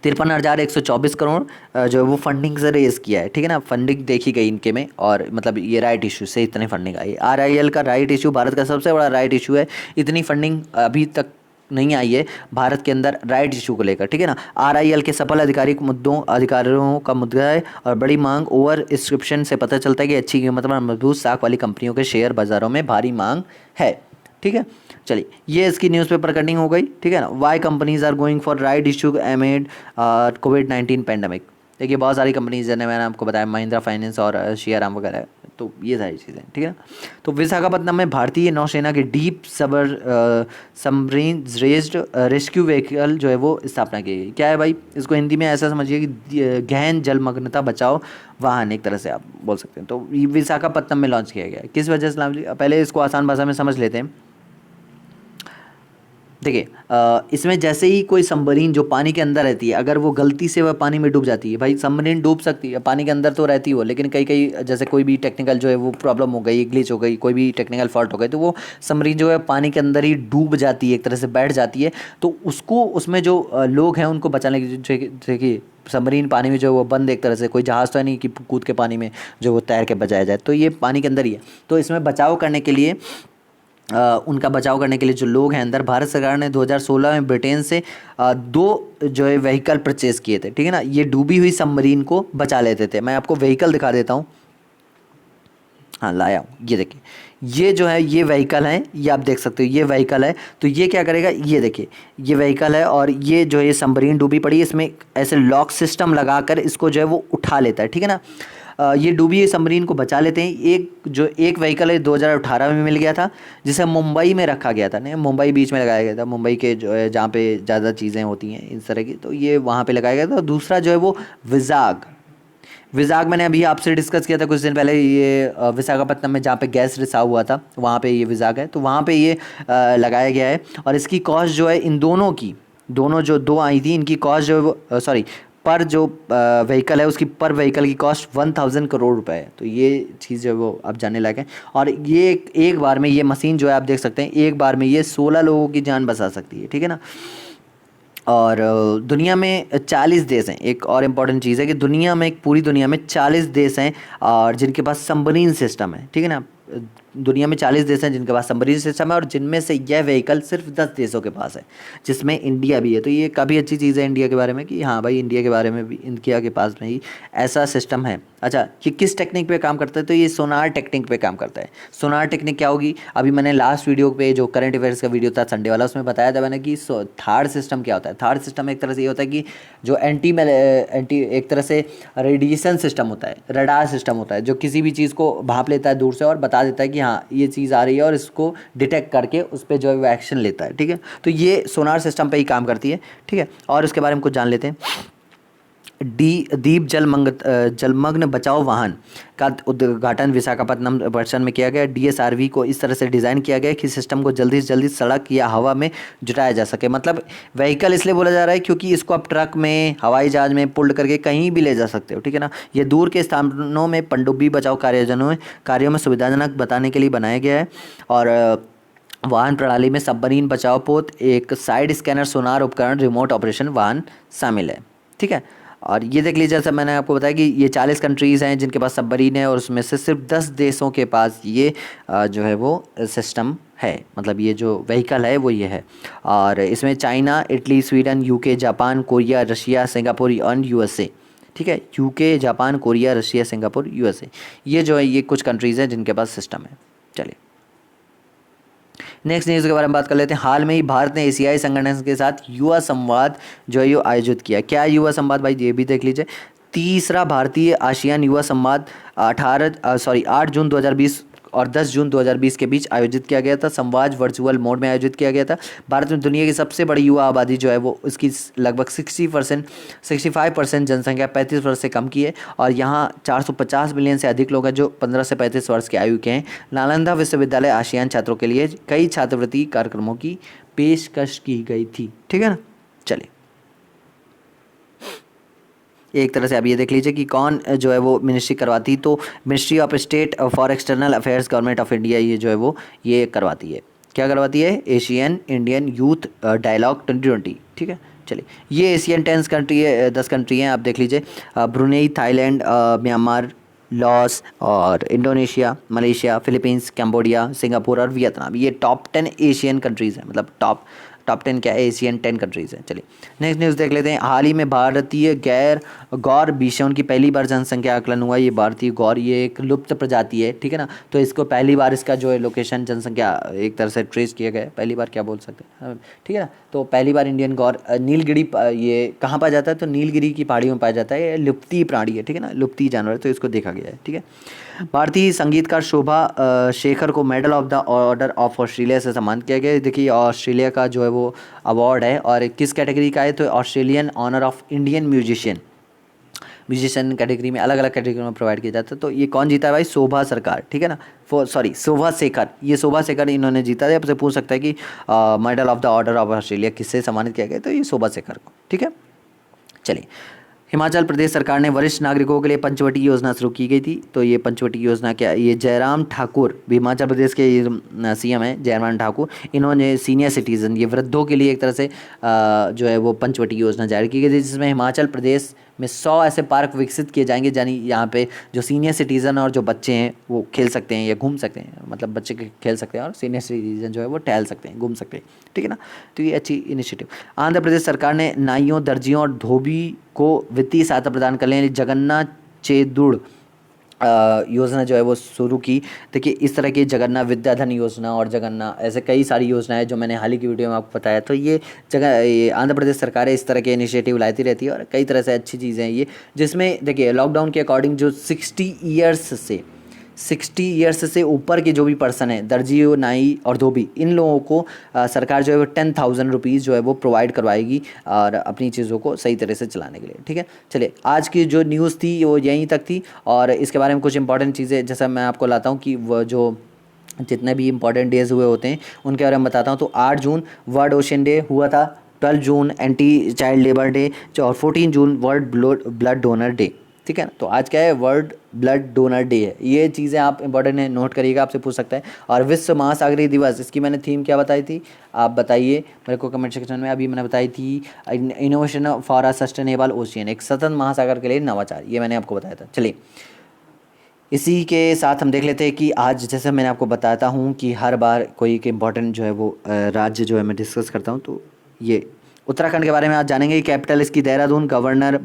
53,124 करोड़ जो है वो फंडिंग से रेज़ किया है, ठीक है ना। फंडिंग देखी गई इनके में, और मतलब ये राइट इशू से इतनी फंडिंग आई। आरआईएल का राइट इशू भारत का सबसे बड़ा राइट इशू है, इतनी फंडिंग अभी तक नहीं आई है भारत के अंदर राइट इशू को लेकर, ठीक है ना। आरआईएल के सफल अधिकारियों का मुद्दा है और बड़ी मांग। ओवर सब्सक्रिप्शन से पता चलता है कि अच्छी कीमत पर मजबूत साख वाली कंपनियों के शेयर बाजारों में भारी मांग है, ठीक है। चलिए, ये इसकी न्यूज़पेपर कटिंग हो गई, ठीक है ना। Why companies are going for right issue amid कोविड-19 पैंडमिक। देखिए बहुत सारी कंपनीज जैसे मैंने आपको बताया, महिंद्रा फाइनेंस और श्रीराम वगैरह, तो ये सारी चीज़ें, ठीक है। तो विशाखापट्टनम में भारतीय नौसेना के deep submarine raised rescue vehicle जो है वो स्थापना की गई। क्या है भाई, इसको हिंदी में ऐसा समझिए कि गहन जलमग्नता बचाओ वाहन, एक तरह से आप बोल सकते हैं। तो ये विशाखापट्टनम में लॉन्च किया गया। किस वजह से, पहले इसको आसान भाषा में समझ लेते हैं। देखिए इसमें जैसे ही कोई सबमरीन जो पानी के अंदर रहती है, अगर वो गलती से वह पानी में डूब जाती है, भाई सबमरीन डूब सकती है, पानी के अंदर तो रहती हो, लेकिन कई कई जैसे कोई भी टेक्निकल जो है वो प्रॉब्लम हो गई, ग्लिच हो गई, कोई भी टेक्निकल फॉल्ट हो गई, तो वो सबमरीन जो है पानी के अंदर ही डूब जाती है, एक तरह से बैठ जाती है। तो उसको, उसमें जो लोग हैं उनको बचाने की, देखिए सबमरीन पानी में जो है वो बंद, एक तरह से कोई जहाज़ तो है नहीं कि कूद के पानी में जो वो तैर के बचाया जाए, तो ये पानी के अंदर ही है। तो इसमें बचाव करने के लिए उनका बचाव करने के लिए जो लोग हैं अंदर, भारत सरकार ने 2016 में ब्रिटेन से दो जो है व्हीकल परचेज किए थे, ठीक है ना। ये डूबी हुई सबमरीन को बचा लेते थे। मैं आपको व्हीकल दिखा देता हूँ, हाँ लाया हूँ, ये देखिए, ये जो है ये व्हीकल है, ये आप देख सकते हो, ये व्हीकल है। तो ये क्या करेगा, ये देखिए ये व्हीकल है, और ये जो है ये सबमरीन डूबी पड़ी है, इसमें ऐसे लॉक सिस्टम लगाकर इसको जो है वो उठा लेता है, ठीक है ना। ये डूबी हुई सबमरीन को बचा लेते हैं। एक व्हीकल है 2018 में मिल गया था, जिसे मुंबई में रखा गया था, नहीं मुंबई बीच में लगाया गया था, मुंबई के जो है जहाँ पे ज़्यादा चीज़ें होती हैं इस तरह की, तो ये वहाँ पे लगाया गया था। दूसरा जो है वो विजाग मैंने अभी आपसे डिस्कस किया था कुछ दिन पहले, ये विशाखापट्टनम में जहाँ पे गैस रिसाव हुआ था वहाँ पे ये विजाग है, तो वहाँ पे ये लगाया गया है। और इसकी कॉस्ट जो है इन दोनों जो दो आई थी, इनकी कॉस्ट जो है वो पर जो व्हीकल है उसकी पर व्हीकल की कॉस्ट 1000 करोड़ रुपए है। तो ये चीज़ जो है वो आप जानने लायक है। और ये एक बार में ये मशीन जो है आप देख सकते हैं, एक बार में ये 16 लोगों की जान बचा सकती है, ठीक है ना। और दुनिया में 40 देश हैं। एक और इम्पॉर्टेंट चीज़ है कि पूरी दुनिया में 40 देश हैं और जिनके पास सबमरीन सिस्टम है, ठीक है ना। दुनिया में 40 देश हैं जिनके पास सबमरीन सिस्टम है, और जिनमें से यह व्हीकल सिर्फ 10 देशों के पास है, जिसमें इंडिया भी है। तो ये काफ़ी अच्छी चीज़ है इंडिया के बारे में कि हाँ भाई, इंडिया के बारे में भी, इंडिया के पास में ही ऐसा सिस्टम है। अच्छा, ये किस टेक्निक पे काम करता है, तो ये सोनार टेक्निक पे काम करता है। सोनार टेक्निक क्या होगी, अभी मैंने लास्ट वीडियो पे जो करंट अफेयर्स का वीडियो था संडे वाला, उसमें बताया था मैंने कि थार्ड सिस्टम क्या होता है। थार्ड सिस्टम एक तरह से ये होता है कि जो एंटी एक तरह से रेडिएशन सिस्टम होता है, रडार सिस्टम होता है, जो किसी भी चीज़ को भाप लेता है दूर से और बता देता है कि हाँ ये चीज़ आ रही है और इसको डिटेक्ट करके उस पर जो है वो एक्शन लेता है। ठीक है, तो ये सोनार सिस्टम पे ही काम करती है। ठीक है, और इसके बारे में कुछ जान लेते हैं। दीप जलमग्न बचाओ वाहन का उद्घाटन विशाखापट्टनम वर्षन में किया गया। डीएसआरवी को इस तरह से डिज़ाइन किया गया कि सिस्टम को जल्दी से जल्दी सड़क या हवा में जुटाया जा सके। मतलब व्हीकल इसलिए बोला जा रहा है क्योंकि इसको आप ट्रक में, हवाई जहाज में पुल्ड करके कहीं भी ले जा सकते हो। ठीक है ना, ये दूर के स्थानों में पनडुब्बी बचाओ कार्यों में सुविधाजनक बताने के लिए बनाया गया है। और वाहन प्रणाली में सबमरीन बचाव पोत, एक साइड स्कैनर, सोनार उपकरण, रिमोट ऑपरेशन वाहन शामिल है। ठीक है, और ये देख लीजिए, जैसा मैंने आपको बताया कि ये 40 कंट्रीज़ हैं जिनके पास सबमरीन है और उसमें से सिर्फ 10 देशों के पास ये जो है वो सिस्टम है। मतलब ये जो व्हीकल है वो ये है। और इसमें China, Italy, Sweden, UK, Japan, Korea, Russia, Singapore और यूएसए। ठीक है, UK, Japan, Korea, Russia, Singapore, USA, ये जो है ये कुछ कंट्रीज़ हैं जिनके पास सिस्टम है। चलिए नेक्स्ट न्यूज़ के बारे में बात कर लेते हैं। हाल में ही भारत ने एशियाई संगठन के साथ युवा संवाद जो है ये आयोजित किया। क्या युवा संवाद भाई, ये भी देख लीजिए। तीसरा भारतीय आसियान युवा संवाद 8 जून 2020 और 10 जून 2020 के बीच आयोजित किया गया था। संवाद वर्चुअल मोड में आयोजित किया गया था। भारत में दुनिया की सबसे बड़ी युवा आबादी जो है वो उसकी लगभग 65% जनसंख्या 35 वर्ष से कम की है और यहाँ 450 मिलियन से अधिक लोग हैं जो 15 से 35 वर्ष की आयु के हैं। नालंदा विश्वविद्यालय आसियान छात्रों के लिए कई छात्रवृत्ति कार्यक्रमों की पेशकश की गई थी। ठीक है ना, चलिए एक तरह से आप ये देख लीजिए कि कौन जो है वो मिनिस्ट्री करवाती, तो ministry of state for external affairs government of India ये जो है वो ये करवाती है। क्या करवाती है? Asian Indian youth dialogue 2020। ठीक है, चलिए ये एशियन 10 कंट्री है, 10 कंट्री हैं, आप देख लीजिए। ब्रुनेई, थाईलैंड, म्यांमार, लाओस और Indonesia, Malaysia, Philippines, Cambodia, Singapore और वियतनाम। ये टॉप 10 एशियन कंट्रीज़ हैं। मतलब टॉप 10 क्या है? एशियन 10 कंट्रीज़ हैं। चलिए नेक्स्ट न्यूज़ देख लेते हैं। हाल ही में भारतीय गौर बिशौन की पहली बार जनसंख्या आकलन हुआ। ये भारतीय गौर ये एक लुप्त प्रजाति है। ठीक है ना, तो इसको पहली बार इसका जो है लोकेशन जनसंख्या एक तरह से ट्रेस किया गया है। पहली बार क्या बोल सकते हैं, ठीक है ना। तो पहली बार इंडियन गौर नीलगिरी, ये कहाँ पाया जाता है? तो नीलगिरी की पहाड़ियों में पाया जाता है। ये लुप्ती प्राणी है। ठीक है ना, लुप्ती जानवर है, तो इसको देखा गया है। ठीक है, भारतीय संगीतकार शोभा शेखर को medal of the order of Australia से सम्मानित किया गया है। देखिए ऑस्ट्रेलिया का जो है वो अवार्ड है और किस कैटेगरी का है? तो Australian honour of Indian musician category में, अलग अलग कैटेगरी में प्रोवाइड किया जाता है। तो ये कौन जीता है भाई? शोभा सरकार। ठीक है ना, शोभा शेखर, ये शोभा शेखर इन्होंने जीता है। आपसे पूछ सकता है कि medal of the order of Australia किससे सम्मानित किया गया? तो ये शोभा शेखर को। ठीक है, चलिए हिमाचल प्रदेश सरकार ने वरिष्ठ नागरिकों के लिए पंचवटी योजना शुरू की गई थी। तो ये पंचवटी योजना क्या? ये जयराम ठाकुर, हिमाचल प्रदेश के सीएम हैं जयराम ठाकुर, इन्होंने सीनियर सिटीज़न, ये वृद्धों के लिए एक तरह से जो है वो पंचवटी योजना जारी की गई थी, जिसमें हिमाचल प्रदेश में 100 ऐसे पार्क विकसित किए जाएंगे यानी यहाँ पे जो सीनियर सिटीज़न और जो बच्चे हैं वो खेल सकते हैं या घूम सकते हैं। मतलब बच्चे खेल सकते हैं और सीनियर सिटीज़न जो है वो टहल सकते हैं, घूम सकते हैं। ठीक है ना, तो ये अच्छी इनिशिएटिव। आंध्र प्रदेश सरकार ने नाइयों, दर्जियों और धोबी को वित्तीय सहायता प्रदान करने जगन्नाथ चेदुड़ योजना जो है वो शुरू की। देखिए इस तरह की जगन्नाथ विद्याधन योजना और जगन्नाथ ऐसे कई सारी योजनाएं जो मैंने हाल ही की वीडियो में आपको बताया। तो ये आंध्र प्रदेश सरकार इस तरह के इनिशिएटिव लाती रहती है और कई तरह से अच्छी चीज़ें हैं ये, जिसमें देखिए लॉकडाउन के अकॉर्डिंग जो 60 ईयर्स से ऊपर के जो भी पर्सन है, दर्जी, नाई और धोबी, इन लोगों को सरकार जो है वो 10,000 रुपीज़ जो है वो प्रोवाइड करवाएगी और अपनी चीज़ों को सही तरह से चलाने के लिए। ठीक है, चलिए आज की जो न्यूज़ थी वो यहीं तक थी और इसके बारे में कुछ इंपॉर्टेंट चीज़ें जैसा मैं आपको लाता हूँ कि वो जो जितने भी इंपॉर्टेंट डेज हुए होते हैं उनके बारे में बताता हूँ। तो 8 जून वर्ल्ड ओशन डे हुआ था, 12 जून एंटी चाइल्ड लेबर डे और 14 June world blood donor day. ठीक है ना, तो आज क्या है? वर्ल्ड ब्लड डोनर डे है। ये चीज़ें आप इंपॉर्टेंट है, नोट करिएगा, आपसे पूछ सकता है। और विश्व महासागरीय दिवस, इसकी मैंने थीम क्या बताई थी आप बताइए मेरे को कमेंट सेक्शन में। अभी मैंने बताई थी innovation for a sustainable ocean, एक सतत महासागर के लिए नवाचार, ये मैंने आपको बताया था। चलिए इसी के साथ हम देख लेते हैं कि आज जैसे मैंने आपको बताता हूँ कि हर बार कोई एक इम्पॉर्टेंट जो है वो राज्य जो है मैं डिस्कस करता हूँ। तो ये उत्तराखंड के बारे में आज जानेंगे। कैपिटल इसकी Dehradun, governor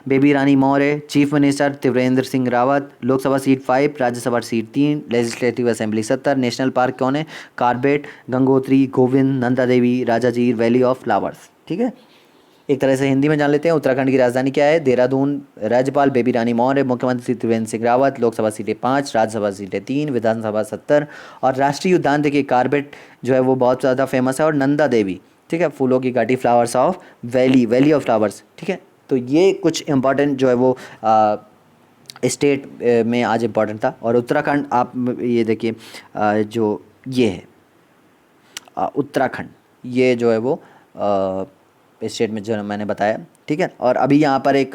Baby Rani Maurya, chief minister Trivendra Singh Rawat, Lok Sabha seat 5, Rajya Sabha seat 3, legislative assembly 70, national park कौन है? Corbett, Gangotri, Govind, Nanda Devi, Rajaji, valley of flowers. ठीक है, एक तरह से हिंदी में जान लेते हैं। उत्तराखंड की राजधानी क्या है? देहरादून। राज्यपाल बेबी रानी मौर्य। मुख्यमंत्री त्रिवेंद्र सिंह रावत। लोकसभा सीटें 5, राज्यसभा सीटें 3, विधानसभा 70। और राष्ट्रीय उद्यान देखिए कार्बेट जो है वो बहुत ज़्यादा फेमस है, और नंदा देवी, ठीक है, फूलों की घाटी, flowers of valley, valley of flowers, ठीक है। तो ये कुछ इंपॉर्टेंट जो है वो स्टेट में आज इम्पॉर्टेंट था। और उत्तराखंड आप ये देखिए जो ये है उत्तराखंड, ये जो है वो स्टेट में जो मैंने बताया, ठीक है। और अभी यहाँ पर एक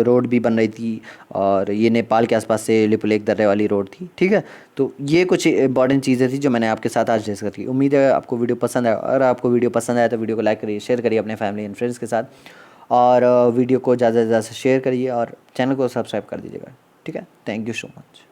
रोड भी बन रही थी, और ये नेपाल के आसपास से लिपुलेख दर्रे वाली रोड थी, ठीक है। तो ये कुछ इंपॉर्टेंट चीज़ें थी जो मैंने आपके साथ आज डिस्कस की। उम्मीद है आपको वीडियो पसंद आया। अगर आपको वीडियो पसंद आया तो वीडियो को लाइक करिए, शेयर करिए अपने फैमिली एंड फ्रेंड्स के साथ, और वीडियो को ज़्यादा से ज़्यादा शेयर करिए, और चैनल को सब्सक्राइब कर दीजिएगा, ठीक है। Thank you so much.